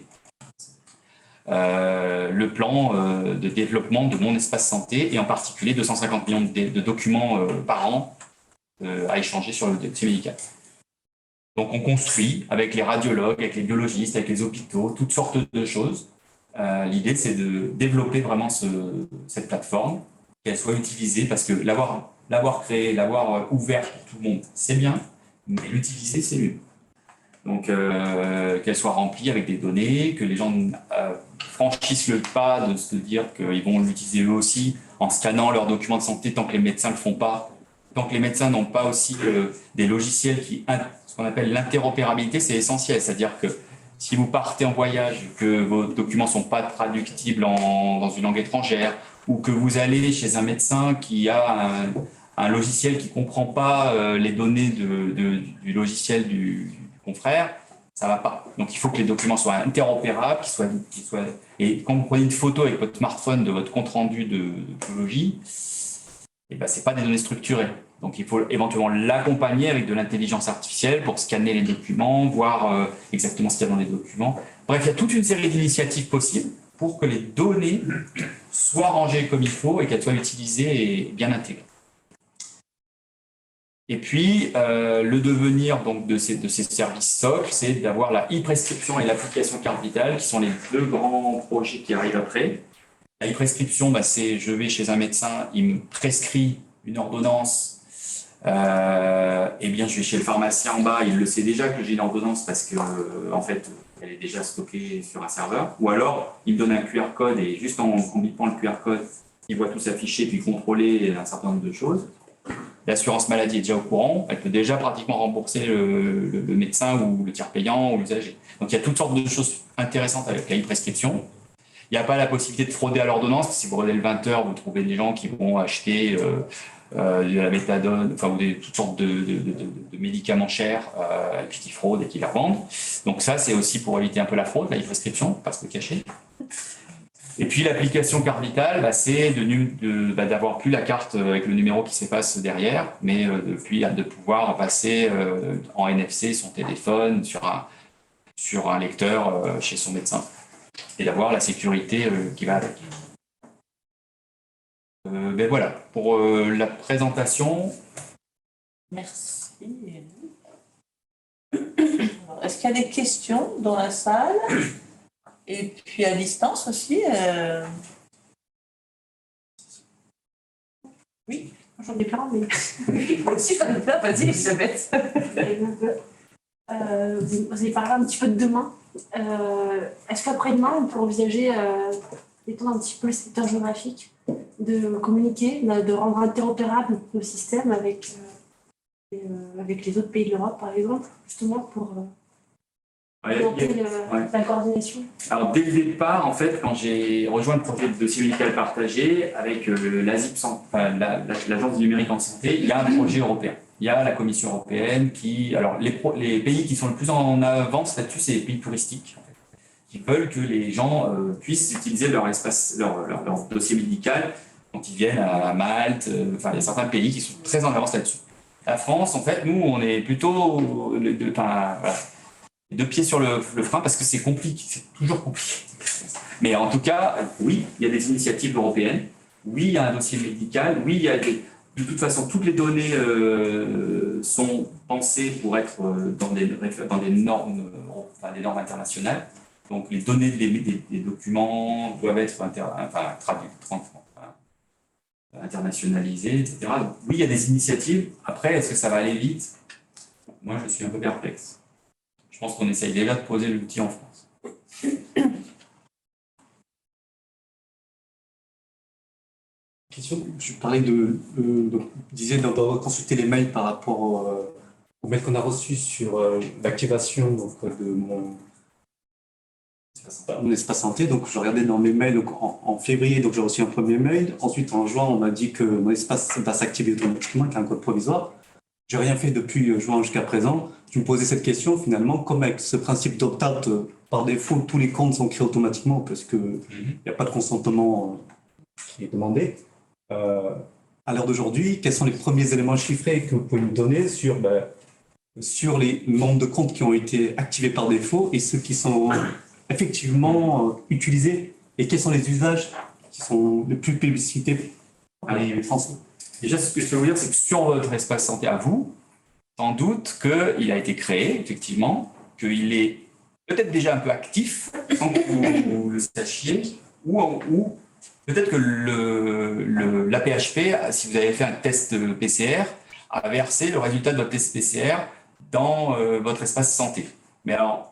le plan de développement de mon espace santé et en particulier 250 millions de documents par an à échanger sur le dossier médical. Donc, on construit avec les radiologues, avec les biologistes, avec les hôpitaux, toutes sortes de choses L'idée, c'est de développer vraiment cette plateforme, qu'elle soit utilisée, parce que l'avoir créée, l'avoir ouverte pour tout le monde, c'est bien, mais l'utiliser, c'est mieux. Donc, qu'elle soit remplie avec des données, que les gens franchissent le pas de se dire qu'ils vont l'utiliser eux aussi en scannant leurs documents de santé tant que les médecins ne le font pas. Tant que les médecins n'ont pas aussi des logiciels ce qu'on appelle l'interopérabilité, c'est essentiel. C'est-à-dire que si vous partez en voyage, que vos documents ne sont pas traductibles dans une langue étrangère, ou que vous allez chez un médecin qui a un logiciel qui ne comprend pas les données du logiciel du confrère, ça ne va pas. Donc, il faut que les documents soient interopérables, et quand vous prenez une photo avec votre smartphone de votre compte-rendu de biologie, ce n'est pas des données structurées. Donc, il faut éventuellement l'accompagner avec de l'intelligence artificielle pour scanner les documents, voir exactement ce qu'il y a dans les documents. Bref, il y a toute une série d'initiatives possibles pour que les données soient rangées comme il faut et qu'elles soient utilisées et bien intégrées. Et puis, le devenir donc, de ces services socles, c'est d'avoir la e-prescription et l'application carte vitale, qui sont les deux grands projets qui arrivent après. La e-prescription, c'est je vais chez un médecin, il me prescrit une ordonnance, je vais chez le pharmacien en bas, il le sait déjà que j'ai une ordonnance parce que en fait, elle est déjà stockée sur un serveur. Ou alors, il me donne un QR code et juste en bipant le QR code, il voit tout s'afficher puis contrôler un certain nombre de choses. L'assurance maladie est déjà au courant, elle peut déjà pratiquement rembourser le médecin ou le tiers payant ou l'usager. Donc il y a toutes sortes de choses intéressantes avec la e-prescription. Il n'y a pas la possibilité de frauder à l'ordonnance. Si vous regardez le 20h, vous trouvez des gens qui vont acheter de la méthadone, ou toutes sortes de médicaments chers, et puis qui fraudent et qui la revendent. Donc ça, c'est aussi pour éviter un peu la fraude, la e-prescription, pas se le cacher. Et puis l'application carte vitale, c'est d'avoir plus la carte avec le numéro qui s'efface derrière, mais de pouvoir passer en NFC son téléphone sur un lecteur chez son médecin et d'avoir la sécurité qui va avec. Voilà pour la présentation. Merci. Est-ce qu'il y a des questions dans la salle? Et puis à distance aussi. Oui, j'en ai plein, mais. Moi aussi, j'en ai plein. Vas-y, Elisabeth. Vous avez parlé un petit peu de demain. Est-ce qu'après-demain, on peut envisager d'étendre un petit peu le secteur géographique, de communiquer, de rendre interopérable le système avec les autres pays de l'Europe, par exemple, justement pour la coordination? Alors, dès le départ, en fait, quand j'ai rejoint le projet de dossier médical partagé avec l'Agence du numérique en santé, il y a un projet européen. Il y a la Commission européenne qui... Alors, les pays qui sont le plus en avance là-dessus, c'est les pays touristiques, en fait, qui veulent que les gens puissent utiliser leur dossier médical quand ils viennent à Malte. Il y a certains pays qui sont très en avance là-dessus. La France, en fait, nous, on est plutôt deux pieds sur le frein parce que c'est compliqué, c'est toujours compliqué. Mais en tout cas, oui, il y a des initiatives européennes. Oui, il y a un dossier médical. Oui, il y a de toute façon, toutes les données sont pensées pour être dans des normes internationales. Donc, les données des documents doivent être internationalisées, etc. Donc, oui, il y a des initiatives. Après, est-ce que ça va aller vite? Moi, je suis un peu perplexe. Je pense qu'on essaye déjà de poser l'outil en France. Question. Je parlais disais de consulter les mails par rapport aux mails qu'on a reçus sur l'activation de mon espace santé. Donc, je regardais dans mes mails en février, donc j'ai reçu un premier mail. Ensuite, en juin, on m'a dit que mon espace va s'activer automatiquement avec un code provisoire. J'ai rien fait depuis juin jusqu'à présent. Je me posais cette question finalement, comme avec ce principe d'opt-out, par défaut, tous les comptes sont créés automatiquement parce qu'il n'y a pas de consentement qui est demandé. À l'heure d'aujourd'hui, quels sont les premiers éléments chiffrés que vous pouvez nous donner sur les nombres de comptes qui ont été activés par défaut et ceux qui sont effectivement utilisés, et quels sont les usages qui sont les plus publicités par les Français? Déjà, ce que je peux vous dire, c'est que sur votre espace santé à vous, sans doute qu'il a été créé, effectivement, qu'il est peut-être déjà un peu actif, sans que vous le sachiez, ou peut-être que l'APHP, si vous avez fait un test PCR, a versé le résultat de votre test PCR dans votre espace santé. Mais alors,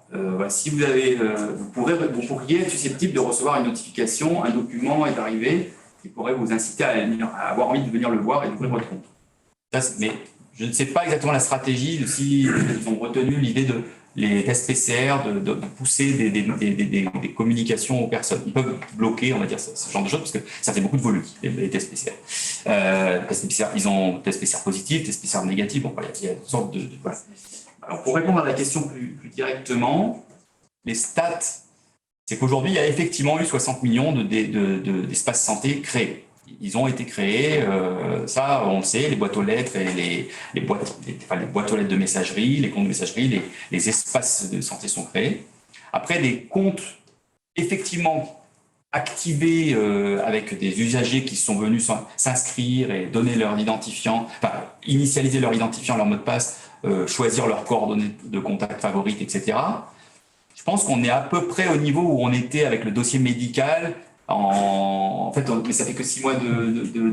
si vous avez, vous pourriez être susceptible de recevoir une notification, un document est arrivé qui pourrait vous inciter à avoir envie de venir le voir et d'ouvrir votre compte. Mais je ne sais pas exactement la stratégie, si ils ont retenu l'idée de les tests PCR, de pousser des communications aux personnes. Ils peuvent bloquer, on va dire, ce genre de choses, parce que ça fait beaucoup de volume, les tests PCR. Tests PCR, ils ont tests PCR positifs, tests PCR négatifs, bon, il y a toutes sortes de voilà. Alors, pour répondre à la question plus directement, les stats, c'est qu'aujourd'hui, il y a effectivement eu 60 millions d'espaces santé créés. Ils ont été créés, ça on le sait, les boîtes aux lettres, et les boîtes aux lettres de messagerie, les comptes de messagerie, les espaces de santé sont créés. Après, des comptes effectivement activés avec des usagers qui sont venus s'inscrire et donner leur identifiant, enfin initialiser leur identifiant, leur mot de passe, choisir leurs coordonnées de contact favorites, etc. Je pense qu'on est à peu près au niveau où on était avec le dossier médical. En fait, mais ça fait que 6 mois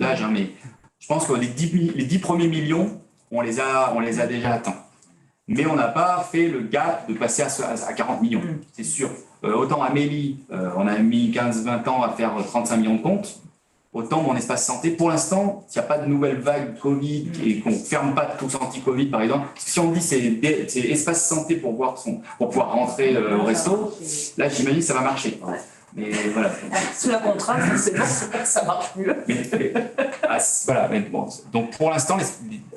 d'âge, hein, mais je pense que les 10 premiers millions, on les a déjà atteints. Mais on n'a pas fait le gap de passer à 40 millions, c'est sûr. Autant Amélie, on a mis 15-20 ans à faire 35 millions de comptes, autant mon espace santé, pour l'instant, s'il n'y a pas de nouvelle vague Covid et qu'on ne ferme pas tous anti-Covid, par exemple, parce que si on dit c'est espace santé pour pouvoir rentrer au resto, là, j'imagine que ça va marcher. Ouais. Mais voilà. Sous la contrainte, c'est bon, ça marche mieux. Voilà. Mais bon, donc pour l'instant,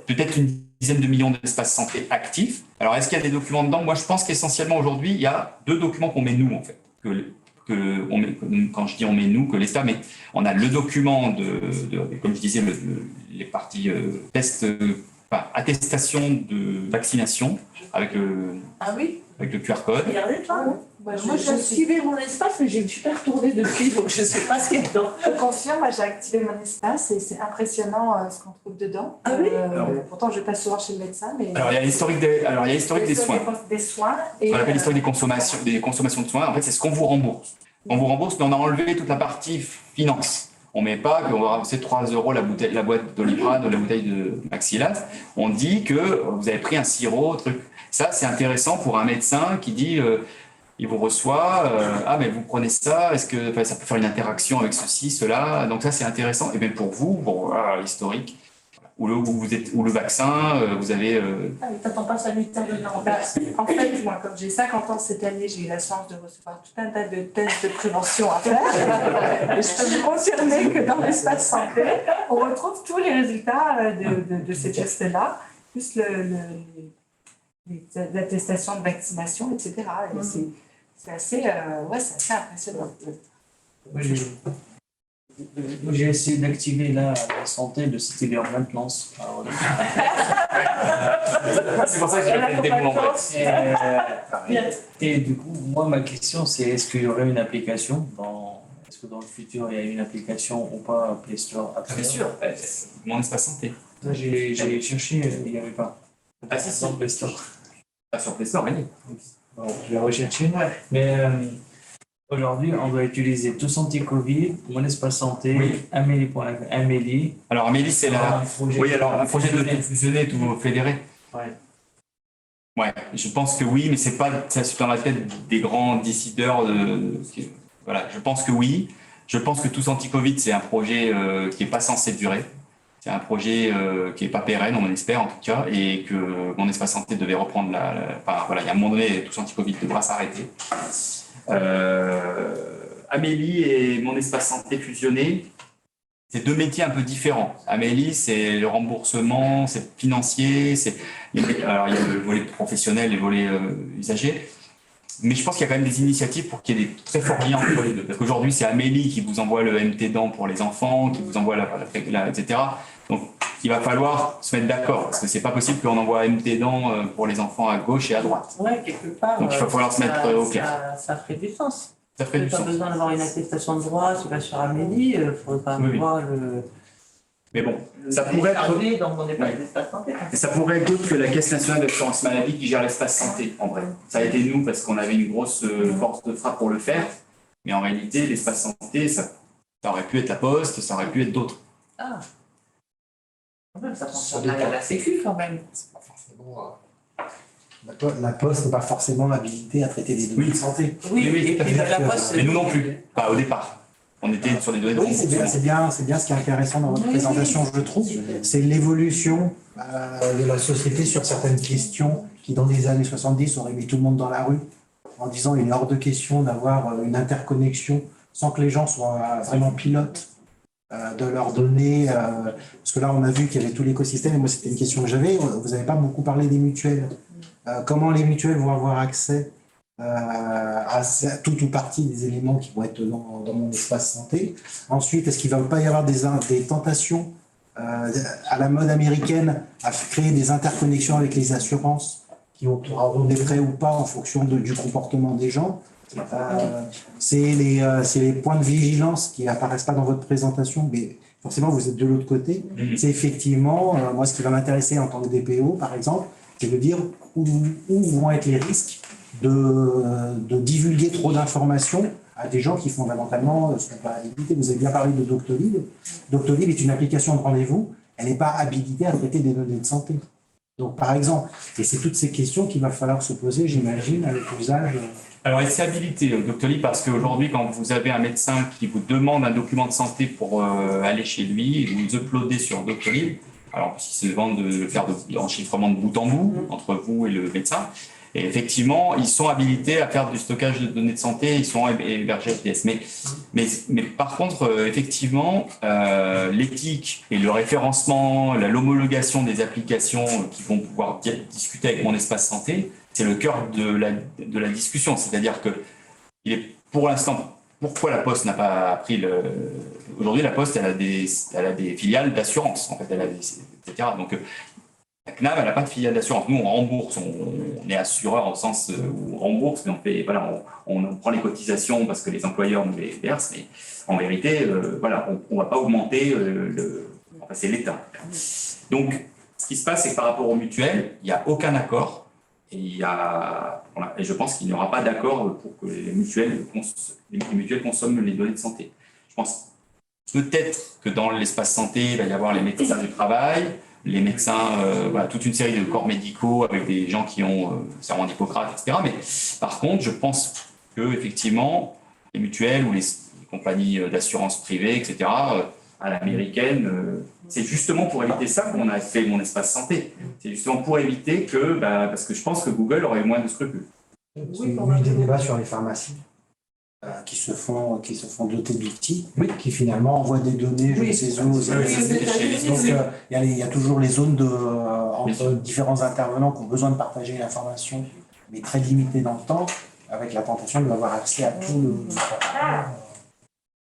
peut-être une dizaine de millions d'espaces santé actifs. Alors, est-ce qu'il y a des documents dedans? Moi, je pense qu'essentiellement aujourd'hui, il y a 2 documents qu'on met nous, en fait. Quand je dis on met nous, que l'État met. On a le document comme je disais, les parties tests, attestation de vaccination avec le QR code. Regardez, toi. Moi, j'ai activé mon espace, mais je ne suis pas retournée depuis, donc je ne sais pas ce qu'il y a dedans. Je confirme, moi j'ai activé mon espace et c'est impressionnant ce qu'on trouve dedans. Ah oui pourtant, je passe souvent chez le médecin. Mais Alors, il y a l'historique des soins. Des soins. Et, on appelle l'historique des consommations de soins. En fait, c'est ce qu'on vous rembourse. On vous rembourse, mais on a enlevé toute la partie finance. On ne met pas qu'on va rembourser 3 € la boîte d'Oliprane ou la bouteille de Maxilas. On dit que vous avez pris un sirop, truc. Ça, c'est intéressant pour un médecin qui dit... il vous reçoit, mais vous prenez ça, est-ce que ça peut faire une interaction avec ceci, cela, donc ça c'est intéressant. Et bien pour vous, l'historique, ou le vaccin, vous avez... T'attends pas sanitaire de en fait, moi, comme j'ai 50 ans cette année, j'ai eu la chance de recevoir tout un tas de tests de prévention à faire. Et je peux vous confirmer que dans l'espace santé, on retrouve tous les résultats de ces tests-là, plus les attestations de vaccination, etc. Et c'est assez impressionnant. Moi, j'ai essayé d'activer la santé de citer les maintenance. C'est pour ça que j'ai fait des moments. Et du coup, moi, ma question, c'est est-ce qu'il y aurait une application est-ce que dans le futur, il y a une application ou pas Play Store après? Bien sûr, mon espace santé. J'ai cherché, il n'y avait pas. Ah si, Dans Play Store. Sur Play Store, oui. Bon, je vais rechercher. Mais aujourd'hui, on doit utiliser Tous Anti-Covid, Mon Espace Santé, oui. Amélie. Alors Amélie, c'est un projet de fusionner tous vos fédérés. Ouais, je pense que oui, mais c'est pas dans la tête des grands décideurs. Voilà, je pense que oui. Je pense que Tous Anti-Covid, c'est un projet qui n'est pas censé durer. C'est un projet qui n'est pas pérenne, on espère en tout cas, et que Mon Espace Santé devait reprendre il y a un moment donné, Tous Anti-Covid devra s'arrêter. Amélie et Mon Espace Santé fusionnés, c'est 2 métiers un peu différents. Amélie, c'est le remboursement, c'est financier, alors il y a le volet professionnel et le volet usager. Mais je pense qu'il y a quand même des initiatives pour qu'il y ait des très forts liens entre les deux. Parce qu'aujourd'hui, c'est Amélie qui vous envoie le MT dents pour les enfants, qui vous envoie etc. Donc, il va falloir se mettre d'accord. Parce que c'est pas possible qu'on envoie MT dents pour les enfants à gauche et à droite. Ouais, quelque part. Donc, il va falloir se mettre au clair. Ça ferait du sens. Ça ferait du pas sens. besoin d'avoir une attestation de droit, c'est pas sur Amélie, il faudrait pas avoir le... Mais bon, ça pourrait être... Donc on n'est pas l'espace santé. Et ça pourrait être d'autre que la Caisse nationale d'assurance maladie qui gère l'espace santé, en vrai. Ça a été nous parce qu'on avait une grosse force de frappe pour le faire. Mais en réalité, l'espace santé, ça aurait pu être la Poste, ça aurait pu être d'autres. Ah. Quand même, ça concerne la Sécu quand même. C'est pas forcément, la Poste n'est pas forcément habilitée à traiter des données de santé. Oui, Oui, et puis la Poste. Mais nous non plus, pas au départ. On était sur les données de Oui, c'est bien ce qui est intéressant dans votre présentation, je trouve. C'est l'évolution de la société sur certaines questions qui, dans les années 70, auraient mis tout le monde dans la rue en disant il est hors de question d'avoir une interconnexion sans que les gens soient vraiment pilotes de leurs données. Parce que là, on a vu qu'il y avait tout l'écosystème. Et moi, c'était une question que j'avais. Vous n'avez pas beaucoup parlé des mutuelles. Comment les mutuelles vont avoir accès à tout ou partie des éléments qui vont être dans mon espace santé. Ensuite, est-ce qu'il ne va pas y avoir des tentations à la mode américaine à créer des interconnexions avec les assurances qui auront des frais ou pas en fonction du comportement des gens? C'est les points de vigilance qui n'apparaissent pas dans votre présentation, mais forcément vous êtes de l'autre côté. C'est effectivement, moi ce qui va m'intéresser en tant que DPO par exemple, c'est de dire où vont être les risques de divulguer trop d'informations à des gens qui fondamentalement ne sont pas habilités. Vous avez bien parlé de Doctolib. Doctolib est une application de rendez-vous, elle n'est pas habilitée à traiter des données de santé. Donc par exemple, et c'est toutes ces questions qu'il va falloir se poser, j'imagine, avec l'usage. Alors, c'est habilité, Doctolib, parce qu'aujourd'hui, quand vous avez un médecin qui vous demande un document de santé pour aller chez lui, et vous uploadez sur Doctolib, alors parce qu'ils se demandent de faire de l'enchiffrement de bout en bout entre vous et le médecin. Et effectivement, ils sont habilités à faire du stockage de données de santé, ils sont hébergés FPS. Mais par contre, effectivement, l'éthique et le référencement, l'homologation des applications qui vont pouvoir discuter avec mon espace santé, c'est le cœur de la discussion. C'est-à-dire que il est pour l'instant, pourquoi la Poste n'a pas pris le... Aujourd'hui, la Poste, elle a des filiales d'assurance, en fait, etc. Donc, la CNAM, elle n'a pas de filiale d'assurance. Nous, on rembourse, on est assureur au sens où on rembourse, mais on prend les cotisations parce que les employeurs nous les versent, mais en vérité, on ne va pas augmenter c'est l'État. Donc, ce qui se passe, c'est que par rapport aux mutuelles, il n'y a aucun accord. Et je pense qu'il n'y aura pas d'accord pour que les mutuelles consomment les données de santé. Je pense peut-être que dans l'espace santé, il va y avoir les médecins du travail, les médecins, toute une série de corps médicaux avec des gens qui ont serment d'Hippocrate, etc. Mais par contre, je pense que effectivement, les mutuelles ou les compagnies d'assurance privée, etc., à l'américaine, c'est justement pour éviter ça qu'on a fait mon espace santé. C'est justement pour éviter que, parce que je pense que Google aurait moins de scrupules. Il y a eu des débats sur les pharmacies qui se font doter d'outils, qui finalement envoient des données, je ne sais où. Donc il y a toujours les zones entre différents intervenants qui ont besoin de partager l'information, mais très limitées dans le temps, avec la tentation d'avoir accès à tout le...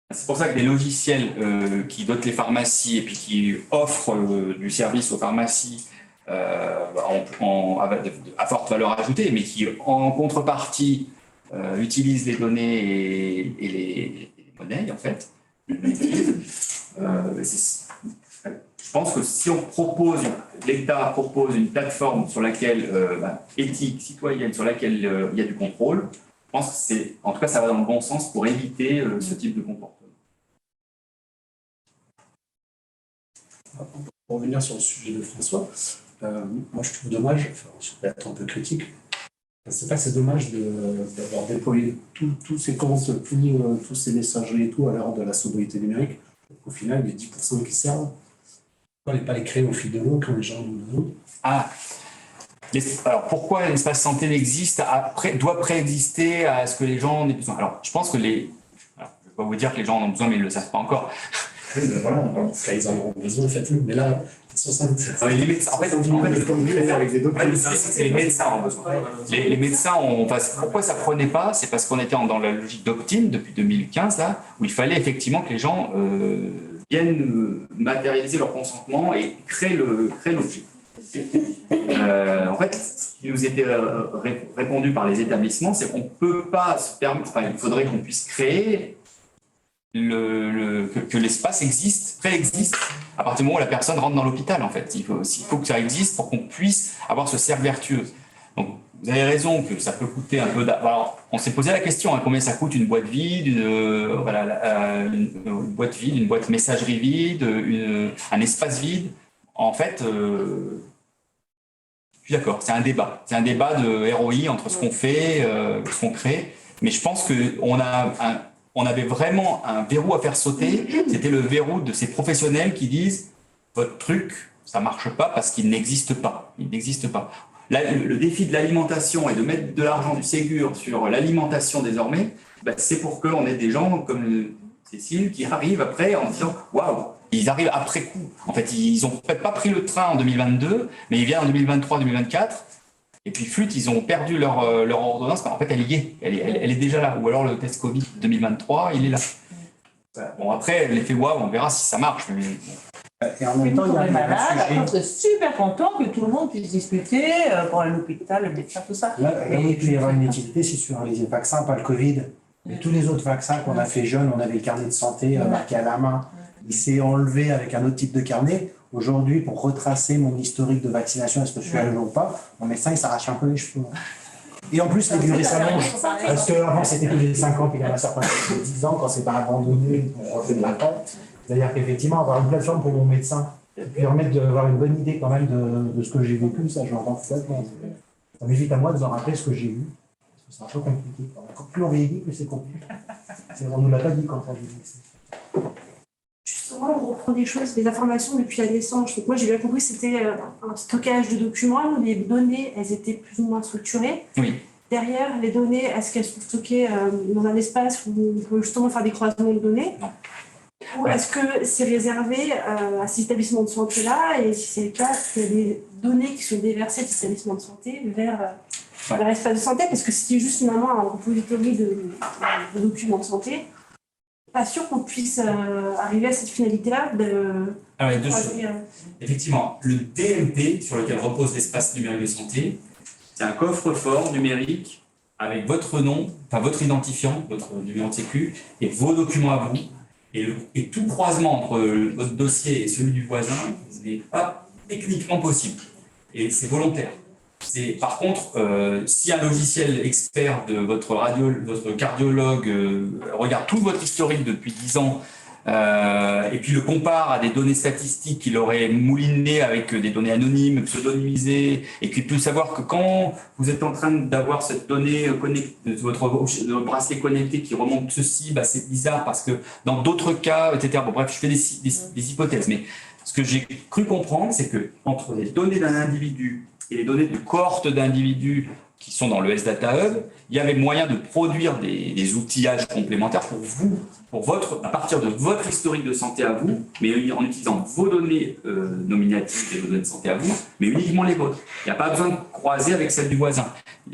C'est pour ça que les logiciels qui dotent les pharmacies et puis qui offrent du service aux pharmacies à forte valeur ajoutée, mais qui en contrepartie utilisent les données et les monnaies, en fait. Je pense que si l'État propose une plateforme sur laquelle, éthique, citoyenne, sur laquelle il y a du contrôle, je pense que en tout cas, ça va dans le bon sens pour éviter ce type de comportement. Pour revenir sur le sujet de François, moi je trouve dommage, je peux être un peu critique, c'est pas que c'est dommage d'avoir déployé tous ces comptes, tous ces messageries et tout à l'heure de la sobriété numérique. Au final, il y a 10% qui servent. Pourquoi ne pas les créer au fil de l'eau quand les gens nous demandent? Alors, pourquoi l'espace santé doit préexister à ce que les gens en aient besoin? Alors, je pense que je ne vais pas vous dire que les gens en ont besoin, mais ils ne le savent pas encore. Oui, mais voilà, ils en auront besoin, faites-le. Mais là, 67. Les médecins, en fait, les médecins ont besoin. Les médecins pourquoi ça ne prenait pas? C'est parce qu'on était dans la logique d'opt-in depuis 2015, là, où il fallait effectivement que les gens viennent matérialiser leur consentement et créer l'objet. En fait, ce qui nous était répondu par les établissements, c'est qu'on ne peut pas se permettre, il faudrait qu'on puisse créer que l'espace préexiste à partir du moment où la personne rentre dans l'hôpital, en fait. Il faut que ça existe pour qu'on puisse avoir ce cercle vertueux. Donc, vous avez raison que ça peut coûter un peu Alors, on s'est posé la question, hein, combien ça coûte une boîte vide, une boîte vide, une boîte messagerie vide, un espace vide. En fait, je suis d'accord, c'est un débat. C'est un débat de ROI entre ce qu'on fait, ce qu'on crée. Mais je pense qu'on avait vraiment un verrou à faire sauter. C'était le verrou de ces professionnels qui disent « votre truc, ça ne marche pas parce qu'il n'existe pas. Il n'existe pas. » Là, le défi de l'alimentation et de mettre de l'argent du Ségur sur l'alimentation désormais, c'est pour qu'on ait des gens comme Cécile qui arrivent après en disant « waouh ». Ils arrivent après coup. En fait, ils n'ont peut-être pas pris le train en 2022, mais ils viennent en 2023-2024. Et puis, flûte, ils ont perdu leur ordonnance. En fait, elle y est. Elle est déjà là. Ou alors, le test Covid 2023, il est là. Bon, après, l'effet waouh, on verra si ça marche. Mais bon. Et en même temps, il y a un malade, sujet. on serait super content que tout le monde puisse discuter pour aller à l'hôpital, le médecin, tout ça. Là, il peut y avoir une utilité, c'est sur les vaccins, pas le Covid. Mais tous les autres vaccins qu'on a fait jeunes, on avait le carnet de santé marqué à la main. Il s'est enlevé avec un autre type de carnet. Aujourd'hui, pour retracer mon historique de vaccination, est-ce que je suis allé ou pas, mon médecin, il s'arrache un peu les cheveux. Et en plus, les durées s'allongent. Parce qu'avant, c'était tous les 5 ans, puis il y en a certains qui ont 10 ans, quand c'est pas abandonné, on refait de la temps. C'est-à-dire qu'effectivement, avoir une plateforme pour mon médecin, et puis permettre d'avoir une bonne idée quand même de ce que j'ai vécu, ça, je l'entends complètement. Ça m'évite à moi de me rappeler ce que j'ai vu. Parce que c'est un peu compliqué. Plus on vieillit, plus c'est compliqué. On ne nous l'a pas dit quand on vieillit. Justement, on reprend des choses, des informations depuis la naissance. Donc moi, j'ai bien compris que c'était un stockage de documents où les données, elles étaient plus ou moins structurées. Oui. Derrière, les données, est-ce qu'elles sont stockées dans un espace où on peut justement faire des croisements de données? Non. Ou est-ce que c'est réservé à ces établissements de santé-là? Et si c'est le cas, est-ce qu'il y a des données qui sont déversées de ces établissements de santé vers l'espace de santé? Parce que si c'est juste finalement un repository de documents de santé, pas sûr qu'on puisse arriver à cette finalité-là. Alors, il y a deux choses. Effectivement, le DMP, sur lequel repose l'espace numérique de santé, c'est un coffre-fort numérique avec votre nom, enfin votre identifiant, votre numéro de sécu, et vos documents à vous. Et tout croisement entre votre dossier et celui du voisin n'est pas techniquement possible. Et c'est volontaire. Par contre, si un logiciel expert de votre cardiologue regarde tout votre historique depuis 10 ans et puis le compare à des données statistiques qu'il aurait moulinées avec des données anonymes, pseudonymisées, et qu'il peut savoir que quand vous êtes en train d'avoir cette donnée votre bracelet connecté qui remonte ceci, c'est bizarre parce que dans d'autres cas, etc. Bon, bref, je fais des hypothèses, mais ce que j'ai cru comprendre, c'est que entre les données d'un individu et les données de cohortes d'individus qui sont dans le S-Data Hub, il y avait moyen de produire des outillages complémentaires pour vous, à partir de votre historique de santé à vous, mais en utilisant vos données nominatives et vos données de santé à vous, mais uniquement les vôtres. Il n'y a pas besoin de croiser avec celles du voisin.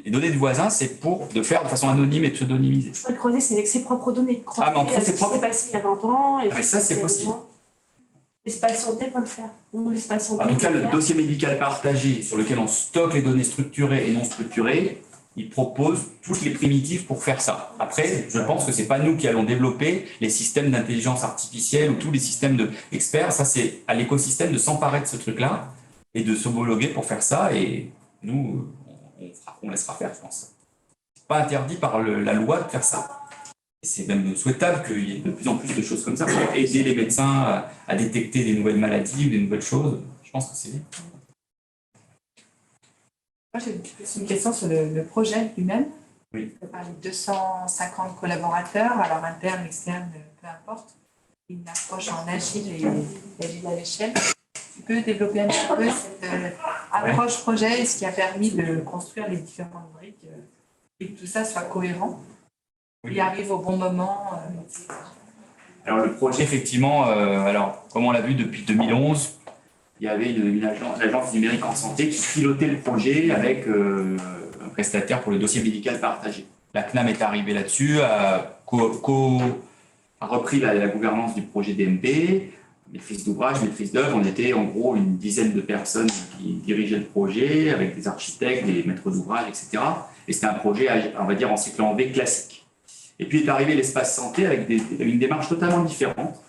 Les données du voisin, c'est pour de faire de façon anonyme et pseudonymisée. Le croiser, c'est avec ses propres données. Mais entre ses propres... C'est passé il y a 20 ans. Mais ça, c'est possible. L'espace santé peut le faire. En tout cas, le dossier médical partagé sur lequel on stocke les données structurées et non structurées, il propose toutes les primitives pour faire ça. Après, je pense que ce n'est pas nous qui allons développer les systèmes d'intelligence artificielle ou tous les systèmes d'experts. Ça, c'est à l'écosystème de s'emparer de ce truc-là et de s'homologuer pour faire ça. Et nous, on laissera faire, je pense. Ce n'est pas interdit par la loi de faire ça. C'est même souhaitable qu'il y ait de plus en plus de choses comme ça pour aider les médecins à détecter des nouvelles maladies ou des nouvelles choses. Je pense que c'est bien. Moi, j'ai une question sur le projet lui-même. Oui. On parle de 250 collaborateurs, alors interne, externe, peu importe. Une approche en agile et agile à l'échelle. Tu peux développer un petit peu cette approche projet et ce qui a permis de construire les différentes briques et que tout ça soit cohérent? Il arrive au bon moment. Alors le projet, effectivement, comme on l'a vu depuis 2011, il y avait l'agence numérique en santé qui pilotait le projet avec un prestataire pour le dossier médical partagé. La CNAM est arrivée là-dessus, a repris la gouvernance du projet DMP, maîtrise d'ouvrage, maîtrise d'œuvre. On était en gros une dizaine de personnes qui dirigeaient le projet, avec des architectes, des maîtres d'ouvrage, etc. Et c'était un projet, on va dire, en cycle en V classique. Et puis est arrivé l'espace santé avec une démarche totalement différente,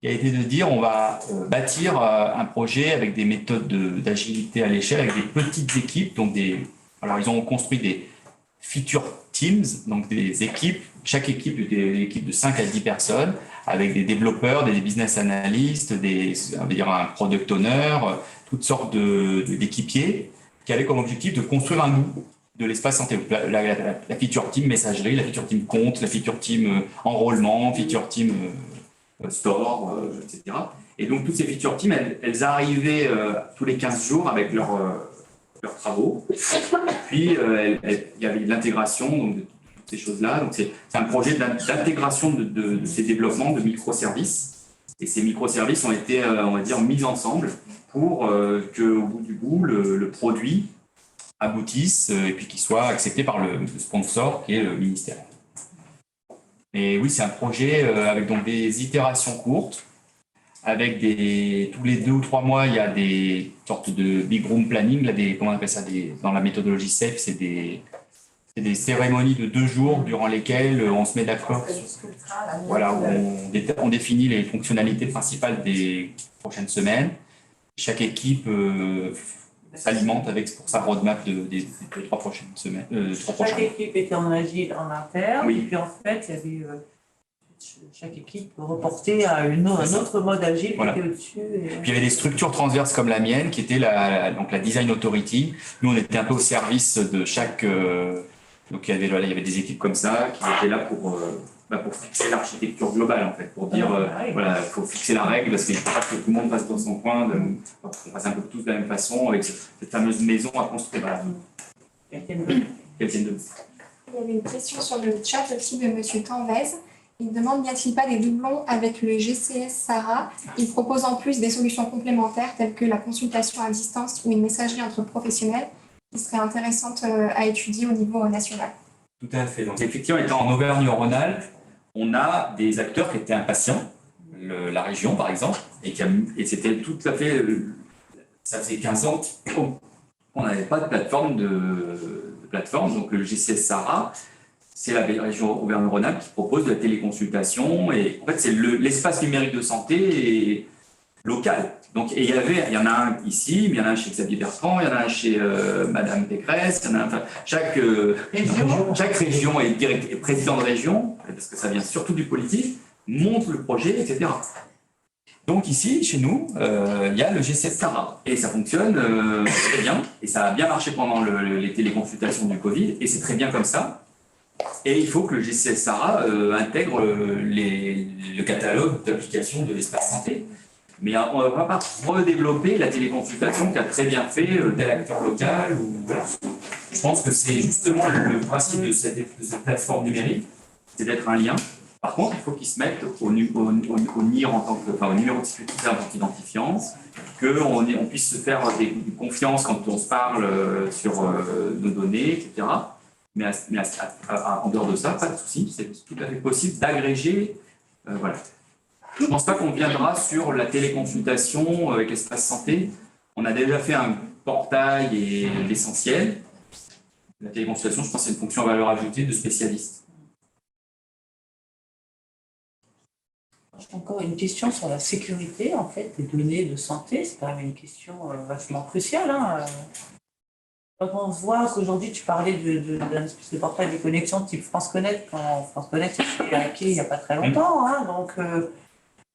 qui a été de dire on va bâtir un projet avec des méthodes d'agilité à l'échelle, avec des petites équipes. Donc alors ils ont construit des feature teams, donc des équipes, chaque équipe était une équipe de 5 à 10 personnes, avec des développeurs, des business analysts, on va dire un product owner, toutes sortes d'équipiers qui avaient comme objectif de construire un bout de l'espace santé. La feature team messagerie, la feature team compte, la feature team enrôlement, feature team store, etc. Et donc toutes ces feature teams, elles arrivaient tous les 15 jours avec leurs travaux. Puis il y avait l'intégration donc, de toutes ces choses-là. Donc c'est un projet d'intégration de ces développements de microservices. Et ces microservices ont été, on va dire, mis ensemble pour qu'au bout du bout, le produit aboutisse et puis qu'il soit accepté par le sponsor qui est le ministère. Et oui, c'est un projet avec donc des itérations courtes, avec tous les 2 ou 3 mois, il y a des sortes de big room planning, comment on appelle ça, dans la méthodologie SAFe, c'est des cérémonies de 2 jours durant lesquelles on se met d'accord. Voilà, où on définit les fonctionnalités principales des prochaines semaines. Chaque équipe s'alimente avec pour sa roadmap des 3 prochaines semaines. Chaque équipe était en agile en interne, oui. Et puis en fait, il y avait chaque équipe reportait à un autre mode agile voilà. qui était au-dessus. Puis il y avait des structures transverses comme la mienne, qui était donc la Design Authority. Nous, on était un peu au service de chaque. Donc il y avait des équipes comme ça qui étaient là pour fixer l'architecture globale, en fait, pour dire voilà, il faut fixer la règle parce qu'il ne faut pas que tout le monde passe dans son coin, qu'on fasse un peu tous de la même façon avec cette fameuse maison à construire. Voilà. Qu'elle tienne debout. Il y avait une question sur le chat aussi de M. Tanvez. Il demande n'y a-t-il pas des doublons avec le GCS Sarah? Il propose en plus des solutions complémentaires telles que la consultation à distance ou une messagerie entre professionnels qui serait intéressante à étudier au niveau national. Tout à fait. Donc effectivement, étant en Auvergne-Rhône-Alpes, on a des acteurs qui étaient impatients, la région par exemple, et c'était tout à fait. Ça faisait 15 ans qu'on n'avait pas de plateforme donc le GCS Sarah. C'est la région Auvergne-Rhône-Alpes qui propose de la téléconsultation et en fait c'est l'espace numérique de santé local. Donc il y en a un ici, mais il y en a un chez Xavier Bertrand, il y en a un chez Madame Pécresse, il y en a un, chaque région est président de région, parce que ça vient surtout du politique, monte le projet, etc. Donc ici, chez nous, il y a le G7 Sarah et ça fonctionne très bien et ça a bien marché pendant les téléconsultations du Covid et c'est très bien comme ça. Et il faut que le GCS Sarah intègre le catalogue d'applications de l'espace santé. Mais on ne va pas redévelopper la téléconsultation qu'a très bien fait tel acteur local. Voilà. Je pense que c'est justement le principe de cette plateforme numérique, c'est d'être un lien. Par contre, il faut qu'ils se mettent au numéro de sécurité d'identifiant, qu'on puisse se faire confiance quand on se parle sur nos données, etc. Mais en dehors de ça, pas de souci, c'est tout à fait possible d'agréger. Voilà. Je ne pense pas qu'on viendra sur la téléconsultation avec l'espace santé. On a déjà fait un portail et l'essentiel. La téléconsultation, je pense que c'est une fonction à valeur ajoutée de spécialistes. Encore une question sur la sécurité en fait, des données de santé. C'est quand même une question vachement cruciale. Hein. Quand on voit qu'aujourd'hui, tu parlais d'un espèce de portail de connexion type France Connect, quand France Connect s'est fait hacker il n'y a pas très longtemps. Hein, donc,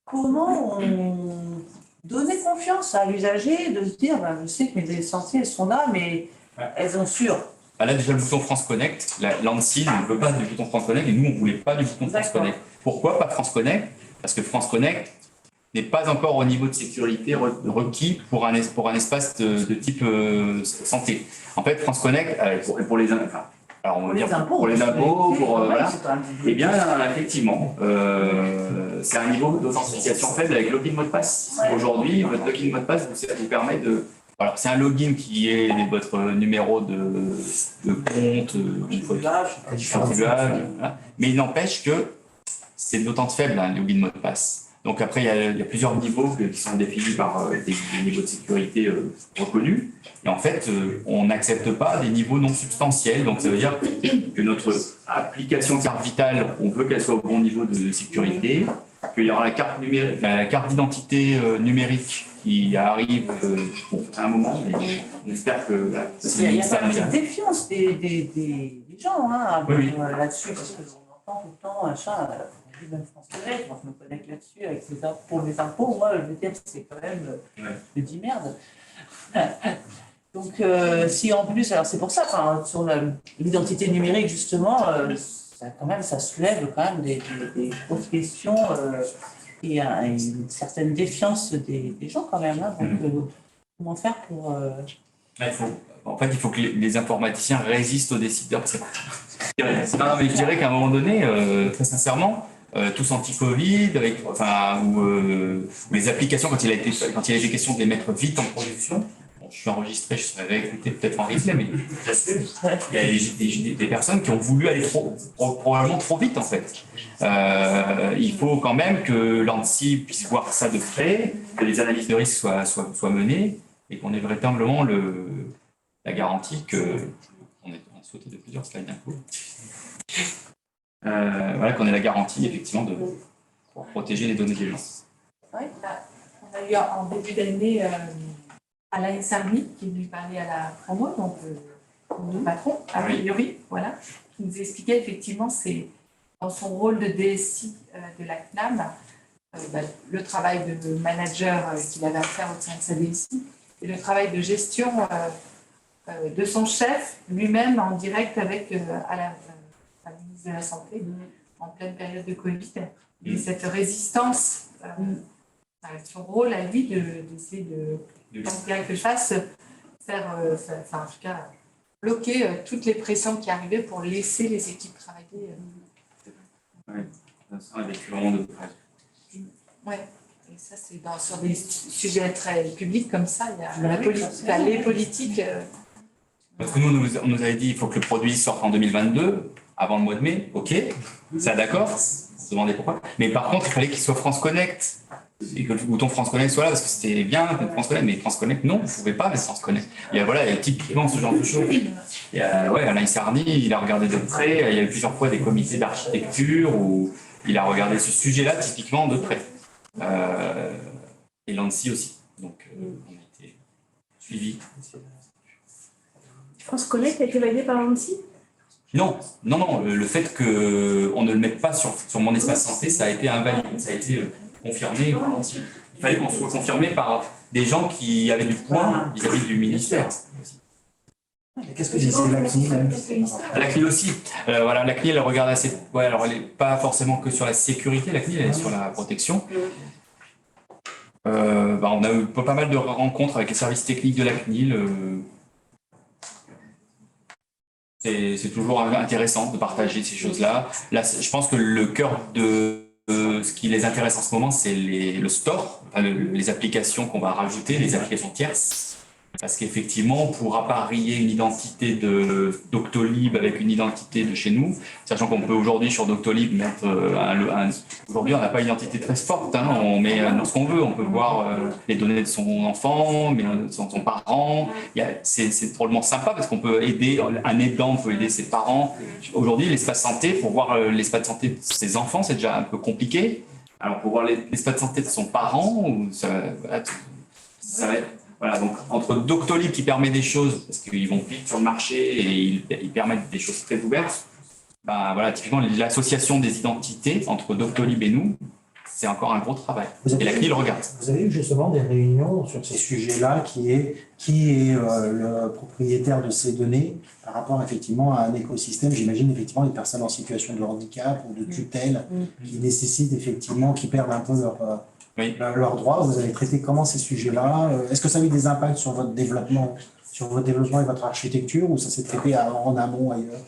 comment on donner confiance à l'usager de se dire, je sais que mes données de santé, elles sont là, mais elles sont sûres. Là, déjà, le bouton France Connect, l'ANSSI ne veut pas du bouton France Connect et nous, on ne voulait pas du bouton France Connect. Pourquoi pas France Connect? Parce que France Connect n'est pas encore au niveau de sécurité requis pour un espace de type santé. En fait, France Connect, pour les impôts, voilà. Eh bien, effectivement, c'est un niveau d'authentification faible avec login mot de passe. Aujourd'hui, votre login mot de passe vous permet de. Alors, c'est un login qui est votre numéro de compte, voilà. Mais il n'empêche que c'est d'autant faible, le login mot de passe. Donc après, il y a plusieurs niveaux qui sont définis par des niveaux de sécurité reconnus. Et en fait, on n'accepte pas des niveaux non substantiels. Donc ça veut dire que notre application carte vitale, on veut qu'elle soit au bon niveau de sécurité, qu'il y aura la carte d'identité numérique qui arrive à un moment, mais on espère que... Il y a pas une défiance des gens Oui. là-dessus, parce qu'on entend tout le temps, machin, même France Connect, moi je me connecte là-dessus avec pour mes impôts, moi le VTM c'est quand même, je me dis merde. Donc si en plus, alors c'est pour ça, sur l'identité numérique justement, ça soulève quand même des grosses questions et une certaine défiance des gens quand même. Donc comment faire pour... il faut que les informaticiens résistent aux décideurs. Non, mais je dirais qu'à un moment donné, très sincèrement, tous anti-Covid, ou les applications, quand il a été question de les mettre vite en production, je suis enregistré, je serais écouté peut-être en replay, mais il y a des personnes qui ont voulu aller probablement trop vite en fait. Il faut quand même que l'ANSSI puisse voir ça de près, que les analyses de risque soient menées et qu'on ait véritablement la garantie que... On a sauté de plusieurs slides d'un coup. Qu'on ait la garantie effectivement pour protéger les données des gens. Oui, on a eu en début d'année Alain Sarny qui est venu parler à la promo, donc le patron, a priori, voilà, qui nous expliquait effectivement c'est dans son rôle de DSI de la CNAM, le travail de manager qu'il avait à faire au sein de sa DSI et le travail de gestion de son chef lui-même en direct avec la ministre de la Santé en pleine période de Covid. Et cette résistance, son rôle à lui d'essayer de quelque chose, en tout cas, bloquer toutes les pressions qui arrivaient pour laisser les équipes travailler. Oui, ça a vécu vraiment de près. Oui, et ça, c'est sur des sujets très publics comme ça, il y a les politiques. Parce que nous, on nous avait dit qu'il faut que le produit sorte en 2022, avant le mois de mai, ok, ça d'accord, on se demandait pourquoi. Mais par contre, il fallait qu'il soit France Connect, et que le bouton France Connect soit là, parce que c'était bien France Connect, mais France Connect, non, vous ne pouvez pas, mais France Connect. Il y a typiquement ce genre de choses. Alain Sarny, il a regardé de près, il y a eu plusieurs fois des comités d'architecture où il a regardé ce sujet-là typiquement de près. Et l'ANSSI aussi. Donc, on a été suivis. France Connect a été validé par l'ANSSI ? Non. Le fait qu'on ne le mette pas sur mon espace santé, ça a été invalidé, ça a été confirmé par l'ANSSI. Il fallait qu'on soit confirmé par des gens qui avaient du poids vis-à-vis du ministère. Qu'est-ce que disait la CNIL? La CNIL aussi. La CNIL, elle regarde assez. Ouais, alors elle n'est pas forcément que sur la sécurité, la CNIL, elle est sur la protection. On a eu pas mal de rencontres avec les services techniques de la CNIL. C'est toujours intéressant de partager ces choses-là. Là, je pense que le cœur de ce qui les intéresse en ce moment, c'est le store, les applications qu'on va rajouter, les applications tierces. Parce qu'effectivement, on ne pourra pas rallier une identité de Doctolib avec une identité de chez nous, sachant qu'on peut aujourd'hui sur Doctolib mettre aujourd'hui, on n'a pas une identité très forte, on met ce qu'on veut, on peut voir les données de son enfant, mais son parent. C'est drôlement sympa parce qu'on peut aider un aidant, on peut aider ses parents. Aujourd'hui, l'espace santé, pour voir l'espace santé de ses enfants, c'est déjà un peu compliqué. Alors, pour voir l'espace santé de son parent, ça va être. Voilà, donc entre Doctolib qui permet des choses, parce qu'ils vont vite sur le marché et ils permettent des choses très ouvertes, typiquement l'association des identités entre Doctolib et nous, c'est encore un gros travail. Et la CNIL regarde. Vous avez eu justement des réunions sur ces sujets-là, qui est le propriétaire de ces données par rapport effectivement à un écosystème, j'imagine effectivement des personnes en situation de handicap ou de tutelle qui nécessitent effectivement, qui perdent un peu leurs droits. Vous avez traité comment ces sujets-là? Est-ce que ça a eu des impacts sur votre développement et votre architecture, ou ça s'est traité en amont ailleurs?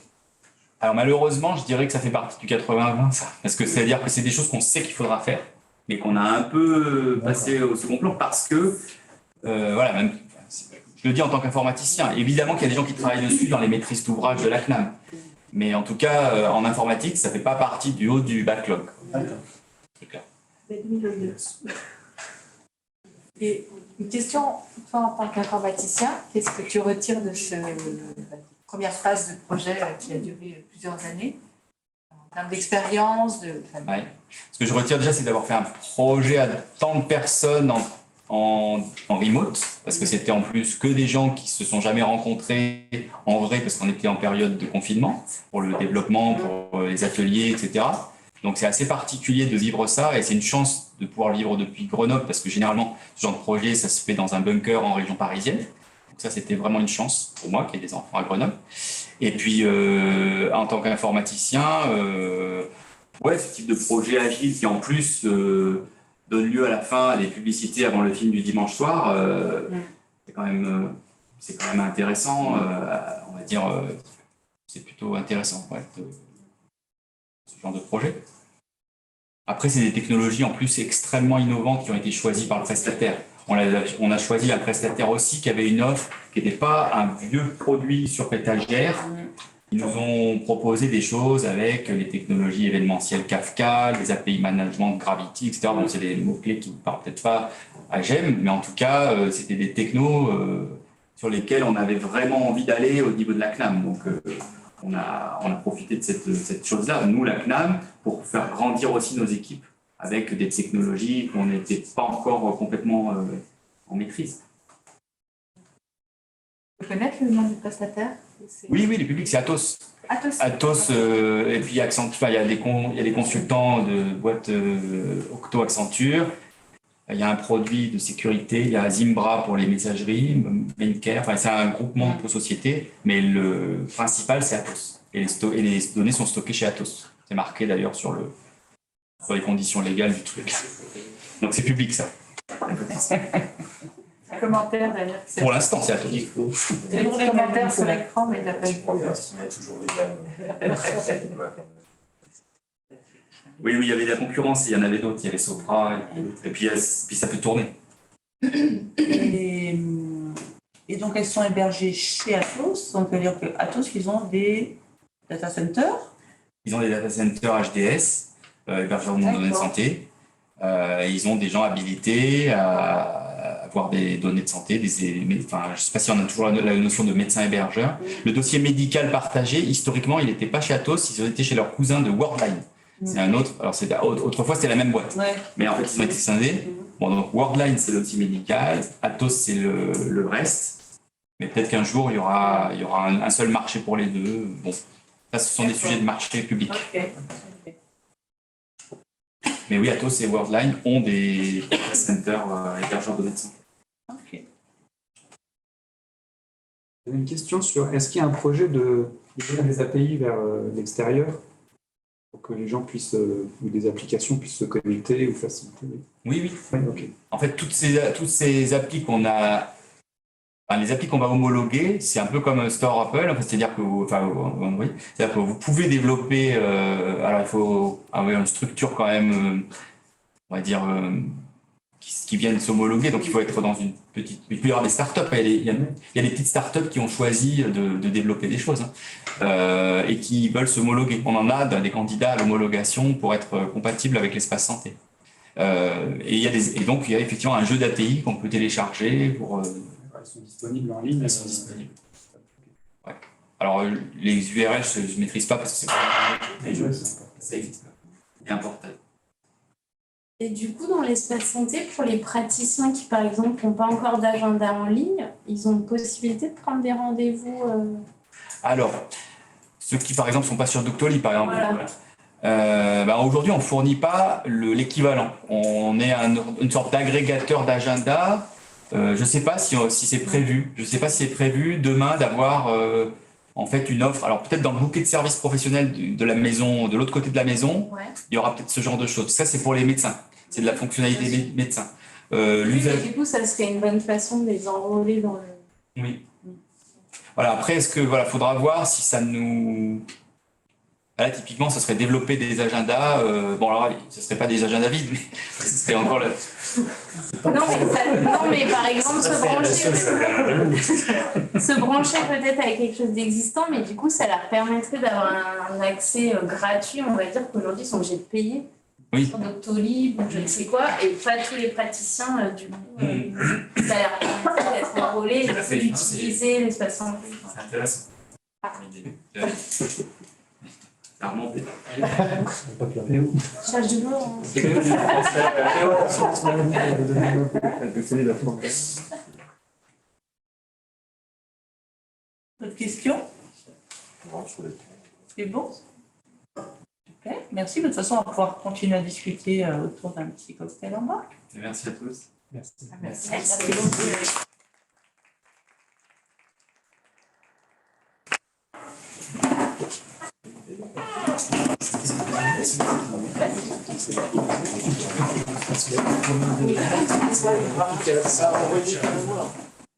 Alors malheureusement, je dirais que ça fait partie du 80-20, ça. Parce que c'est-à-dire que c'est des choses qu'on sait qu'il faudra faire, mais qu'on a un peu passé au second plan parce que, même, je le dis en tant qu'informaticien, évidemment qu'il y a des gens qui travaillent dessus dans les maîtrises d'ouvrage de la CNAM. Mais en tout cas, en informatique, ça ne fait pas partie du haut du backlog. D'accord. C'est clair. 2022. Et une question, toi en tant qu'informaticien, qu'est-ce que tu retires de cette première phase de projet qui a duré plusieurs années en termes d'expérience Ouais. Ce que je retire déjà, c'est d'avoir fait un projet à tant de personnes en remote, parce que c'était en plus que des gens qui se sont jamais rencontrés en vrai, parce qu'on était en période de confinement, pour le développement, pour les ateliers, etc. Donc c'est assez particulier de vivre ça, et c'est une chance de pouvoir le vivre depuis Grenoble, parce que généralement, ce genre de projet, ça se fait dans un bunker en région parisienne. Donc ça, c'était vraiment une chance pour moi, qui ai des enfants à Grenoble. Et puis, en tant qu'informaticien, ouais, ce type de projet agile qui en plus donne lieu à la fin à des publicités avant le film du dimanche soir, c'est quand même intéressant, on va dire, c'est plutôt intéressant, ouais, ce genre de projet. Après, c'est des technologies en plus extrêmement innovantes qui ont été choisies par le prestataire. On a choisi un prestataire aussi qui avait une offre qui n'était pas un vieux produit sur étagère. Ils nous ont proposé des choses avec les technologies événementielles Kafka, les API management Gravity, etc. Donc, c'est des mots-clés qui ne parlent peut-être pas à GEM, mais en tout cas, c'était des technos sur lesquels on avait vraiment envie d'aller au niveau de la CNAM. Donc, on a profité de cette chose-là, nous, la CNAM, pour faire grandir aussi nos équipes avec des technologies qu'on n'était pas encore complètement en maîtrise. Tu peux connaître le nom du prestataire? Oui, les publics, c'est Atos. Atos, et puis Accenture, il y a des consultants de boîtes Octo Accenture. Il y a un produit de sécurité, il y a Zimbra pour les messageries, Maincare, enfin, c'est un groupement de sociétés, mais le principal, c'est Atos. Et les données sont stockées chez Atos. C'est marqué d'ailleurs sur les conditions légales du truc. Donc c'est public, ça. Un commentaire d'ailleurs. Pour l'instant, c'est Atos. Il y a des commentaires sur l'écran, mais il n'a pas eu Oui, il y avait de la concurrence, il y en avait d'autres, il y avait Sopra, et puis ça peut tourner. Et donc, elles sont hébergées chez Atos. Donc, ça veut dire qu'Atos, ils ont des data centers. Ils ont des data centers HDS, hébergeurs de données de santé. Ils ont des gens habilités à avoir des données de santé. Enfin, je ne sais pas si on a toujours la notion de médecin hébergeur. Le dossier médical partagé, historiquement, il n'était pas chez Atos, ils étaient chez leur cousin de Worldline. C'est un autre. Alors, autrefois, c'était la même boîte. Ouais. Mais en fait, ils ont été scindés. Bon, donc, Worldline, c'est le dossier médical. Atos, c'est le reste. Mais peut-être qu'un jour, il y aura un seul marché pour les deux. Bon, ça, ce sont des sujets de marché public. Okay. Mais oui, Atos et Worldline ont des centers hébergeurs de médecins. Okay. J'avais une question sur est-ce qu'il y a un projet de donner des API vers l'extérieur pour que les gens puissent, ou des applications puissent se connecter ou faciliter? Oui. Ouais, okay. En fait, toutes ces applis qu'on a, enfin, les applis qu'on va homologuer, c'est un peu comme un store Apple, en fait, c'est-à-dire que vous pouvez développer, alors il faut avoir une structure quand même, on va dire, qui viennent s'homologuer, donc il faut être dans une petite... Il peut y avoir des startups, il y a des petites startups qui ont choisi de développer des choses et qui veulent s'homologuer. On en a des candidats à l'homologation pour être compatibles avec l'espace santé. Et donc il y a effectivement un jeu d'API qu'on peut télécharger pour... Elles sont disponibles en ligne. Elles sont disponibles. Ouais. Alors les URL, je ne maîtrise pas parce que c'est pas des jeux. Ça existe. Et un portail. Et du coup, dans l'espace santé, pour les praticiens qui, par exemple, n'ont pas encore d'agenda en ligne, ils ont une possibilité de prendre des rendez-vous Alors, ceux qui, par exemple, ne sont pas sur Doctolib, par exemple, voilà. Aujourd'hui, on ne fournit pas l'équivalent. On est une sorte d'agrégateur d'agenda. Je ne sais pas si c'est prévu. Je ne sais pas si c'est prévu demain d'avoir en fait une offre. Alors peut-être dans le bouquet de services professionnels de la maison, de l'autre côté de la maison, il y aura peut-être ce genre de choses. Ça, c'est pour les médecins. C'est de la fonctionnalité médecin. Du coup, ça serait une bonne façon de les enrôler dans le... Oui. Voilà. Après, faudra voir si ça nous... Là, typiquement, ce serait développer des agendas. Bon, alors, ce ne serait pas des agendas vides, mais ce serait encore le... Non, mais par exemple, se brancher peut-être avec quelque chose d'existant, mais du coup, ça leur permettrait d'avoir un accès gratuit. On va dire qu'aujourd'hui, ils sont obligés de payer. Oui. sur Doctolib ou je ne sais quoi, et pas tous les praticiens du coup, ça a l'air d'être enrôlés, d'utiliser l'espace santé. C'est intéressant. Ça a remonté. Charge de l'eau. D'autres questions? C'est bon? Super, merci. De toute façon, on va pouvoir continuer à discuter autour d'un petit cocktail en bas. Merci à tous. Merci. Merci beaucoup. Ça,